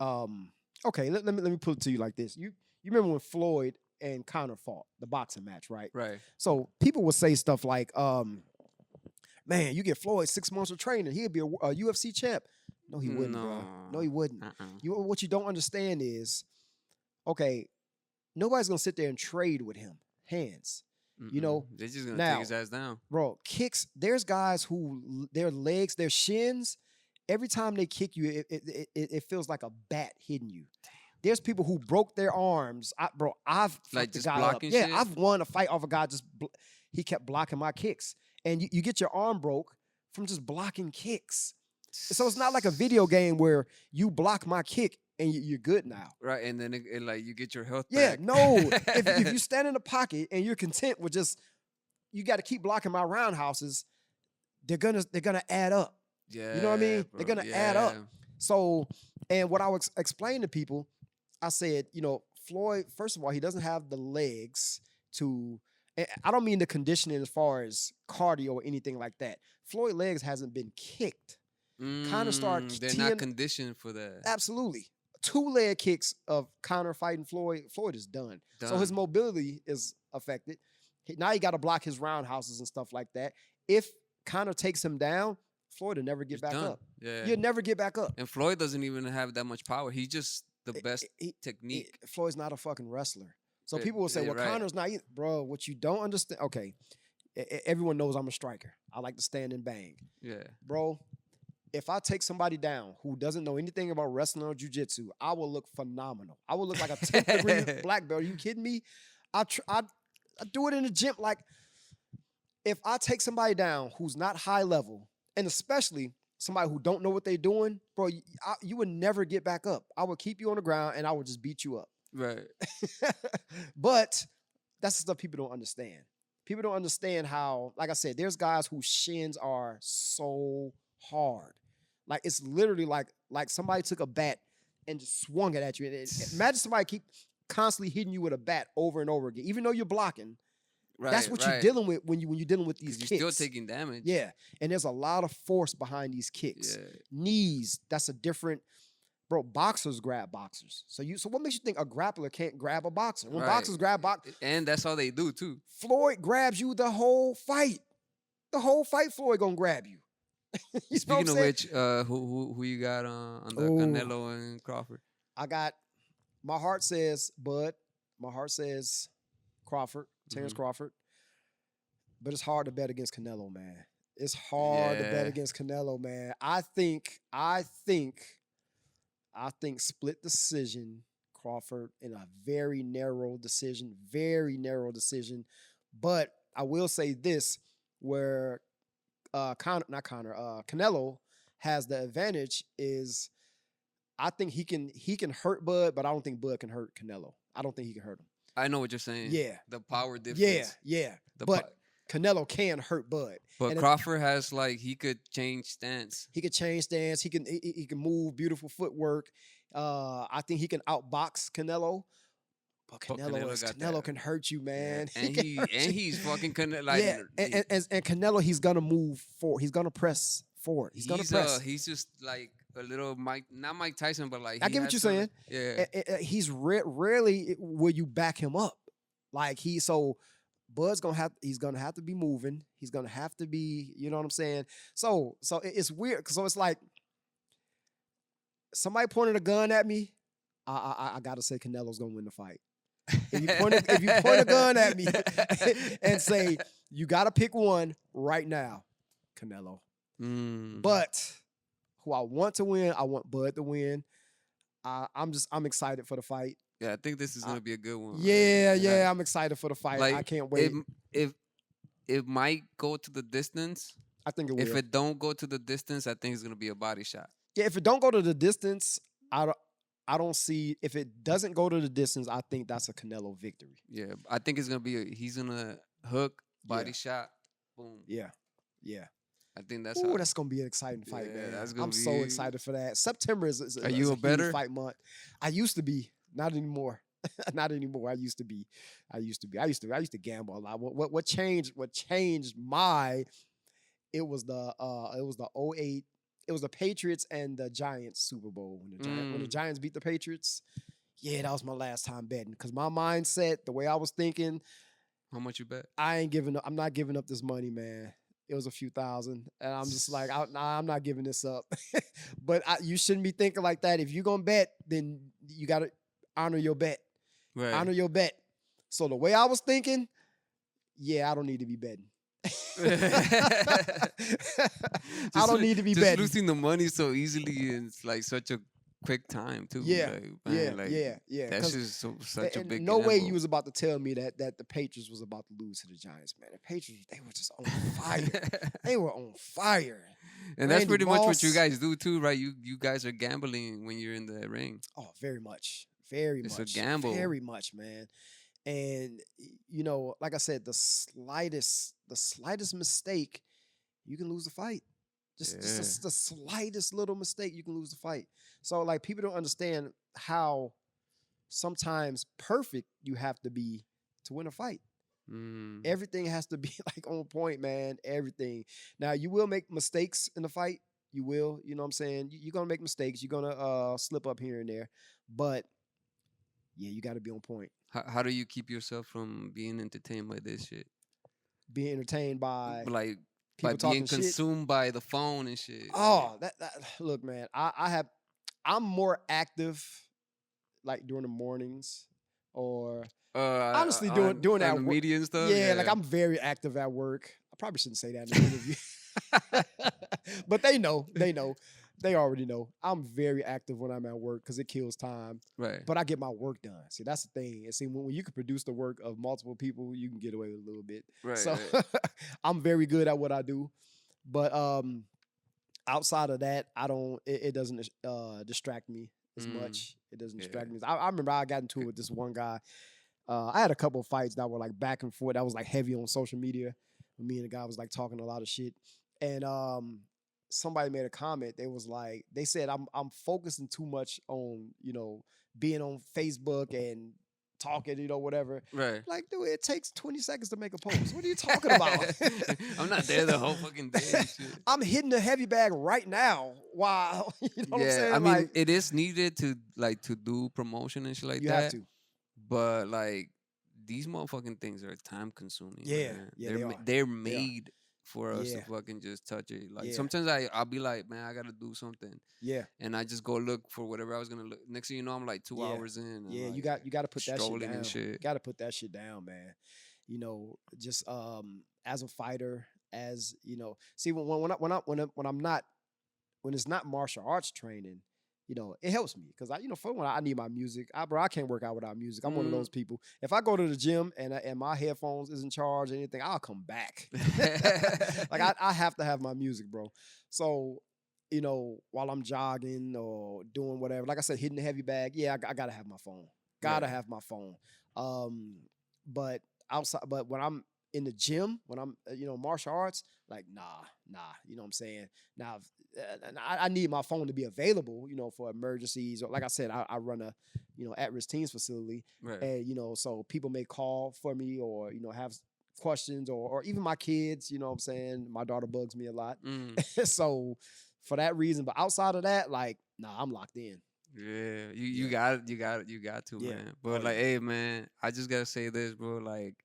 okay, let me put it to you like this. You remember when Floyd and Conor fought the boxing match, right? Right. So people would say stuff like, man, you get Floyd 6 months of training, he'd be a UFC champ. No, he wouldn't, bro. No, he wouldn't. What you don't understand is, okay, nobody's gonna sit there and trade with him. Hands. You know, they're just gonna take his ass down. Bro, kicks, there's guys who their legs, their shins, every time they kick you, it feels like a bat hitting you. There's people who broke their arms. I've like just guy blocking up. shit? Yeah, I've won a fight off a guy he kept blocking my kicks. And you get your arm broke from just blocking kicks. So it's not like a video game where you block my kick and you're good now. Right, and then it like you get your health Yeah, back. no. if you stand in the pocket and you're content with just, you got to keep blocking my roundhouses, they're gonna add up. Yeah, you know what I mean? bro, They're gonna add up. So, and what I would explain to people, I said, you know, Floyd, first of all, he doesn't have the legs to. I don't mean the conditioning as far as cardio or anything like that. Floyd legs hasn't been kicked. Conor started. They're not conditioned for that. Absolutely. 2 leg kicks of Conor fighting Floyd. Floyd is done. So his mobility is affected. Now he got to block his roundhouses and stuff like that. If Conor takes him down, Floyd will never get back up. Yeah. You'll never get back up. And Floyd doesn't even have that much power. He's just the best technique. Floyd's not a fucking wrestler. So people will say, well, right. Conor's not either. Bro, what you don't understand. Okay, everyone knows I'm a striker. I like to stand and bang. Yeah. Bro, if I take somebody down who doesn't know anything about wrestling or jiu-jitsu, I will look phenomenal. I will look like a 10th degree black belt. Are you kidding me? I do it in the gym. Like, if I take somebody down who's not high level, and especially somebody who don't know what they're doing, bro, you would never get back up. I would keep you on the ground and I would just beat you up. Right. But that's the stuff people don't understand. People don't understand how, like I said, there's guys whose shins are so hard. Like, it's literally like somebody took a bat and just swung it at you. Imagine somebody keep constantly hitting you with a bat over and over again, even though you're blocking. Right, that's what you're dealing with when you're dealing with these kicks. You're still taking damage. Yeah, and there's a lot of force behind these kicks. Yeah. Knees, that's a different. Bro, boxers grab boxers. So what makes you think a grappler can't grab a boxer? When boxers grab boxers, and that's all they do too. Floyd grabs you the whole fight. The whole fight, Floyd gonna grab you. Speaking of which, who you got on the Canelo and Crawford? I got. My heart says Bud. My heart says Crawford, Terrence Crawford. But it's hard to bet against Canelo, man. It's hard to bet against Canelo, man. I think split decision, Crawford, in a very narrow decision. But I will say this, where Canelo has the advantage is, I think he can hurt Bud, but I don't think Bud can hurt Canelo. I don't think he can hurt him. I know what you're saying. Yeah. The power difference. Yeah. But Canelo can hurt Bud. But Crawford has, like, he could change stance. He can move, beautiful footwork. I think he can outbox Canelo. But Canelo can hurt you, man. Yeah. He's fucking like, and Canelo, he's gonna move forward. He's gonna press forward. He's gonna press. He's just like a little not Mike Tyson, but like, I get what you're saying. Yeah. He's rarely will you back him up. Like, Bud's he's gonna have to be moving. He's gonna have to be, you know what I'm saying? So it's weird. So it's like somebody pointed a gun at me. I gotta say Canelo's gonna win the fight. If you point a gun at me and say you got to pick one right now, Canelo. But who I want to win, I want Bud to win. I'm excited for the fight. Yeah, I think this is gonna be a good one. Yeah, I'm excited for the fight. Like, I can't wait. It might go to the distance. I think it will. If it don't go to the distance, I think it's gonna be a body shot. Yeah, if it don't go to the distance, I don't see. If it doesn't go to the distance, I think that's a Canelo victory. Yeah, I think it's gonna be. He's gonna hook, body shot, boom. Yeah. I think that's. That's gonna be an exciting fight, man. I'm so excited for that. September is Are you a better fight month? I used to be, not anymore. Not anymore. I used to be. I used to gamble a lot. What changed? What changed my? It was the 08. It was the Patriots and the Giants Super Bowl when the Giants beat the Patriots. Yeah, that was my last time betting because my mindset, the way I was thinking. How much you bet? I ain't giving up. I'm not giving up this money, man. It was a few thousand, and I'm just like, I'm not giving this up. But you shouldn't be thinking like that. If you're gonna bet, then you gotta honor your bet. Right. Honor your bet. So the way I was thinking, I don't need to be betting. I don't need to be betting. Just losing the money so easily and it's like such a quick time too. Yeah. That's just such a big. No way you was about to tell me that the Patriots was about to lose to the Giants, man. The Patriots, they were just on fire. They were on fire. And that's pretty much what you guys do too, right? You guys are gambling when you're in the ring. Oh, very much. Very much. It's a gamble. Very much, man. And like I said, the slightest mistake, you can lose the fight. Just the slightest little mistake, you can lose the fight. So like people don't understand how sometimes perfect you have to be to win a fight. Everything has to be like on point, man. Everything. Now you will make mistakes in the fight. You will, you know what I'm saying? You're gonna make mistakes. You're gonna slip up here and there. But yeah, you gotta be on point. How do you keep yourself from being entertained by this shit? Being entertained by like people by being talking consumed shit? By the phone and shit. Oh, that look, man. I'm more active like during the mornings or honestly doing that media and stuff. Yeah, like I'm very active at work. I probably shouldn't say that in an interview. But they know. They already know. I'm very active when I'm at work because it kills time. Right. But I get my work done. See, that's the thing. And see, when you can produce the work of multiple people, you can get away with a little bit. Right. So I'm very good at what I do. But outside of that, it doesn't distract me as much. It doesn't distract me. I remember I got into it with this one guy. I had a couple of fights that were like back and forth. That was like heavy on social media. Me and the guy was like talking a lot of shit. And somebody made a comment. They said I'm focusing too much on, being on Facebook and talking, whatever. Right. Like, dude, it takes 20 seconds to make a post. What are you talking about? I'm not there the whole fucking day. And shit. I'm hitting the heavy bag right now. Wow. You know what I'm saying? I mean, it is needed to do promotion and shit like that. You have to. But like these motherfucking things are time consuming. Yeah. Man. Yeah, they're made for us to fucking just touch it. Like sometimes I'll be like, man, I gotta do something. Yeah. And I just go look for whatever I was gonna look. Next thing you know, I'm like 2 hours in. Yeah, like, you got to put that shit down. And shit. You got to put that shit down, man. Just as a fighter, as see when it's not martial arts training, it helps me because for one, I need my music. I can't work out without music. I'm one of those people. If I go to the gym and my headphones isn't charged or anything, I'll come back. Like I have to have my music, bro. So while I'm jogging or doing whatever, like I said, hitting the heavy bag, I gotta have my phone. Gotta have my phone. But when I'm in the gym, when I'm martial arts, like nah, you know what I'm saying? Now I need my phone to be available, for emergencies, or like I said, I run a at-risk teens facility, right. And so people may call for me or have questions or even my kids, you know what I'm saying? My daughter bugs me a lot. So for that reason, but outside of that, like, nah, I'm locked in. Yeah, you got to, man. But hey, man, I just gotta say this, bro. Like,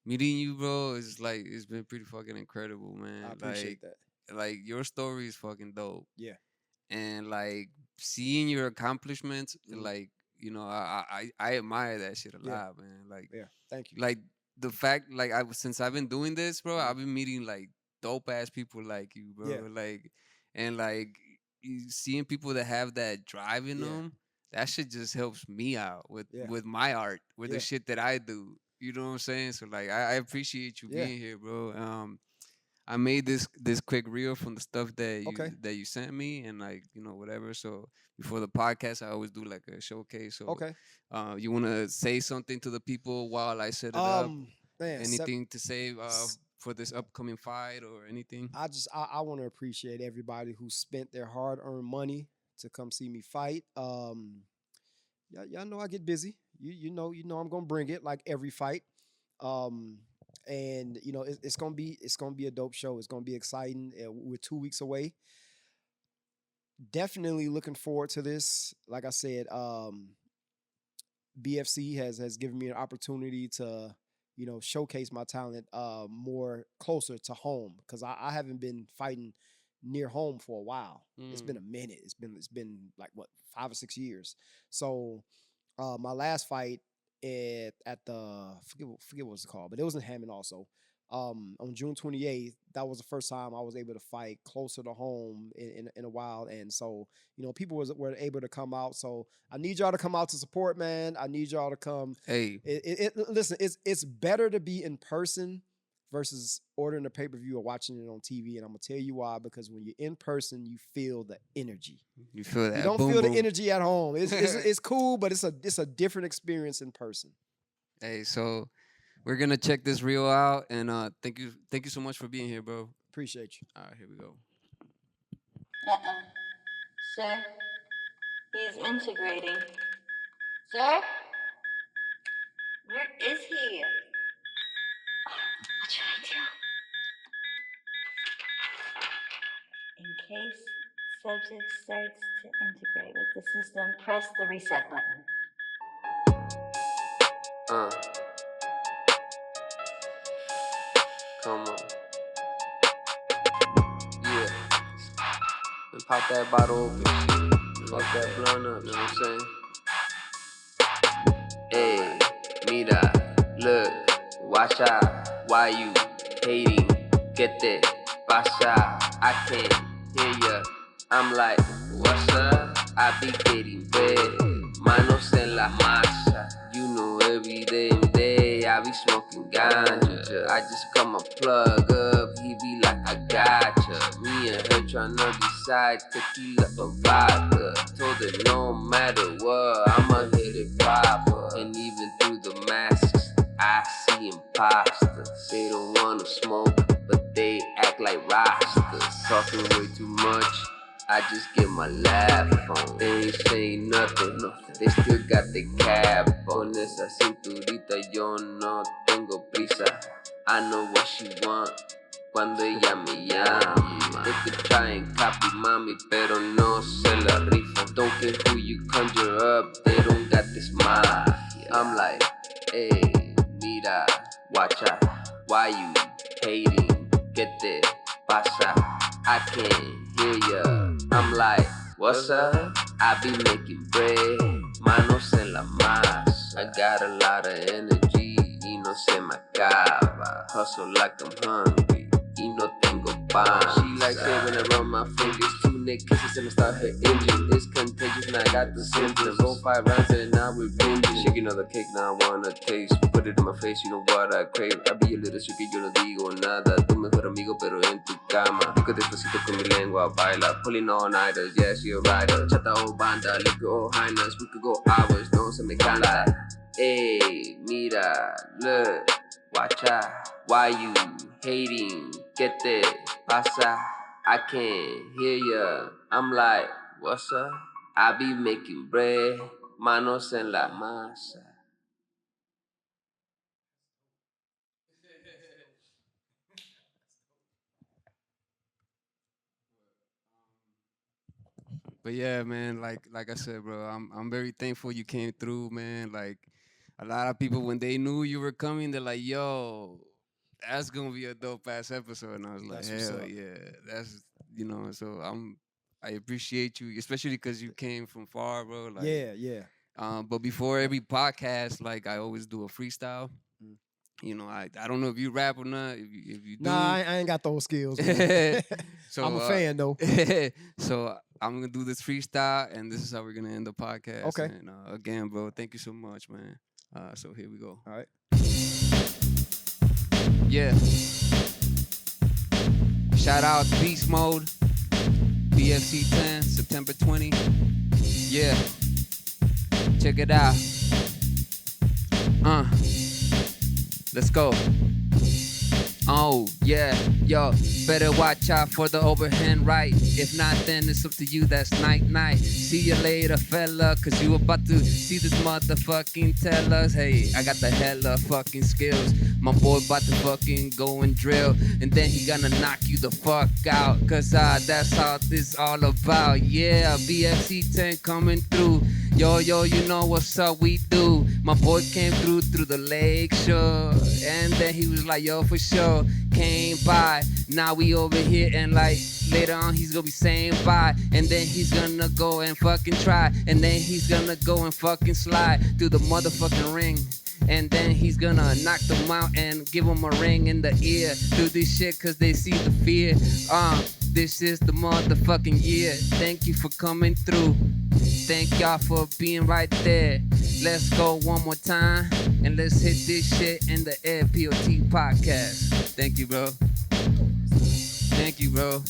meeting you, bro, is like it's been pretty fucking incredible, man. I appreciate that. Like your story is fucking dope. Yeah. And like seeing your accomplishments, like I admire that shit a lot, man. Yeah, thank you. Like the fact, like since I've been doing this, bro, I've been meeting like dope ass people like you, bro. Yeah. Like, and like seeing people that have that drive in them, that shit just helps me out with my art, with the shit that I do. You know what I'm saying? So like, I appreciate you being here, bro. I made this quick reel from the stuff that you sent me, and like whatever. So before the podcast, I always do like a showcase. So you want to say something to the people while I set it up? Man, anything to say for this upcoming fight or anything? I want to appreciate everybody who spent their hard-earned money to come see me fight. Y'all know I get busy. You know I'm gonna bring it like every fight. And it's gonna be a dope show. It's gonna be exciting. We're 2 weeks away. Definitely looking forward to this. Like I said, BFC has given me an opportunity to showcase my talent more closer to home, because I haven't been fighting near home for a while. It's been a minute. It's been like what, 5 or 6 years. So my last fight at the forget what it's called, but it was in Hammond also. On June 28th, that was the first time I was able to fight closer to home in a while, and so people were able to come out. So I need y'all to come out to support, man. I need y'all to come. Hey, listen, it's better to be in person versus ordering a pay-per-view or watching it on TV, and I'm gonna tell you why. Because when you're in person, you feel the energy. You feel that? You don't boom, feel boom. the energy at home. It's cool, but it's a different experience in person. Hey, so we're gonna check this reel out, and thank you so much for being here, bro. Appreciate you. All right, here we go. Sir, he's integrating. Sir? Where is he? What should I do? In case subject starts to integrate with the system, press the reset button. Come on. Yeah. And pop that bottle open. Fuck that blunt up, you know what I'm saying? Hey, mira, look, watch out. Why you hating? Get that, pasa. I can't hear ya. I'm like, what's up? I be getting bread. Manos en la masa. You know every damn day I be smoking ganja. I just come a plug up. He be like, I gotcha. Me and her tryna decide tequila or vodka. Told her no matter what, I'ma hit it proper. And even through the masks, I see imposters. They don't wanna smoke, but they act like rastas. Talking way too much, I just get my laugh on. They ain't saying nothing, they still got the cap on. Esa cinturita yo no tengo prisa. I know what she want cuando ella me llama. They could try and copy mami, pero no se la rifan. Don't care who you conjure up, they don't got this mind. I'm like, hey, mira, watch out. Why you hating? Get it, pasa. I can't hear ya. I'm like, what's up? I be making bread, manos en la masa. I got a lot of energy, y no se me acaba. Hustle like I'm hungry, y no tengo pan. She likes it when I run my fingers, 2 neck kisses and I start her engine. It's contagious and I got the symptoms. Roll 5 rounds and now we're binging. Shaking on the cake, now I wanna taste. Put it in my face, you know what I crave. I be a little sugar, yo no digo nada. Tu mejor amigo, pero en tu cama. Pico despacito con mi lengua, baila. Pulling all nighters, yes, you're right. Chata o banda, liquor or highness. We could go hours, no se me canta. Hey, mira, look, watch out. Why you hating? Get it, pasa. I can't hear ya. I'm like, what's up? I be making bread, manos en la masa. But yeah, man, like I said, bro, I'm very thankful you came through, man. Like a lot of people, when they knew you were coming, they're like, yo, that's gonna be a dope ass episode. And I was like, That's hell what's up. yeah. That's so I appreciate you, especially because you came from far, bro. Like, Yeah. But before every podcast, like I always do a freestyle. You know, I don't know if you rap or not. If you do, Nah, I ain't got those skills. Man. So I'm a fan though. So I'm gonna do this freestyle, and this is how we're gonna end the podcast. Okay. And again, bro, thank you so much, man. So here we go. All right. Yeah. Shout out to Beast Mode, BFC 10, September 20. Yeah. Check it out. Let's go. Oh, yeah, yo, better watch out for the overhand right. If not, then it's up to you, that's night. See you later, fella, cause you about to see this motherfucking tell us. Hey, I got the hella fucking skills. My boy about to fucking go and drill. And then he gonna knock you the fuck out. Cause that's how this all about. Yeah, BFC 10 coming through. Yo, you know what's up, we do. My boy came through the lake shore. And then he was like, yo, for sure. Came by, now we over here and like later on he's gonna be saying bye. And then he's gonna go and fucking try. And then he's gonna go and fucking slide through the motherfucking ring. And then he's gonna knock them out and give them a ring in the ear. Do this shit cause they see the fear. This is the motherfucking year. Thank you for coming through. Thank y'all for being right there. Let's go one more time and let's hit this shit in the air. P.O.T. podcast. Thank you, bro. Thank you, bro.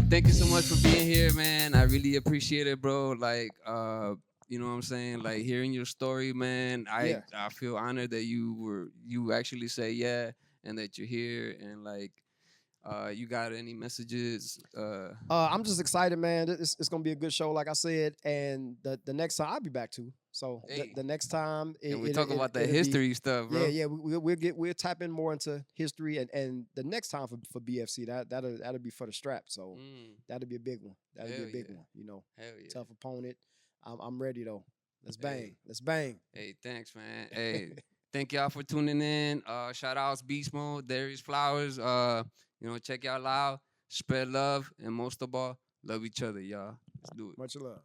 Thank you so much for being here, man. I really appreciate it, bro. Like, you know what I'm saying? Like hearing your story, man. I feel honored that you actually say yeah and that you're here and like. You got any messages? I'm just excited, man. It's gonna be a good show, like I said. And the next time I'll be back too. So Hey. the next time, And we talk about that history stuff, bro. Yeah. We'll tap in more into history, and the next time for BFC that'll be for the strap. So that'll be a big one. That'll be a big one. You know, hell yeah. Tough opponent. I'm ready though. Let's bang. Hey. Let's bang. Hey, thanks, man. Hey, thank y'all for tuning in. Shout outs Beast Mode, Darius Flowers. You know, check y'all out, spread love, and most of all, love each other, y'all. Let's do it. Much love.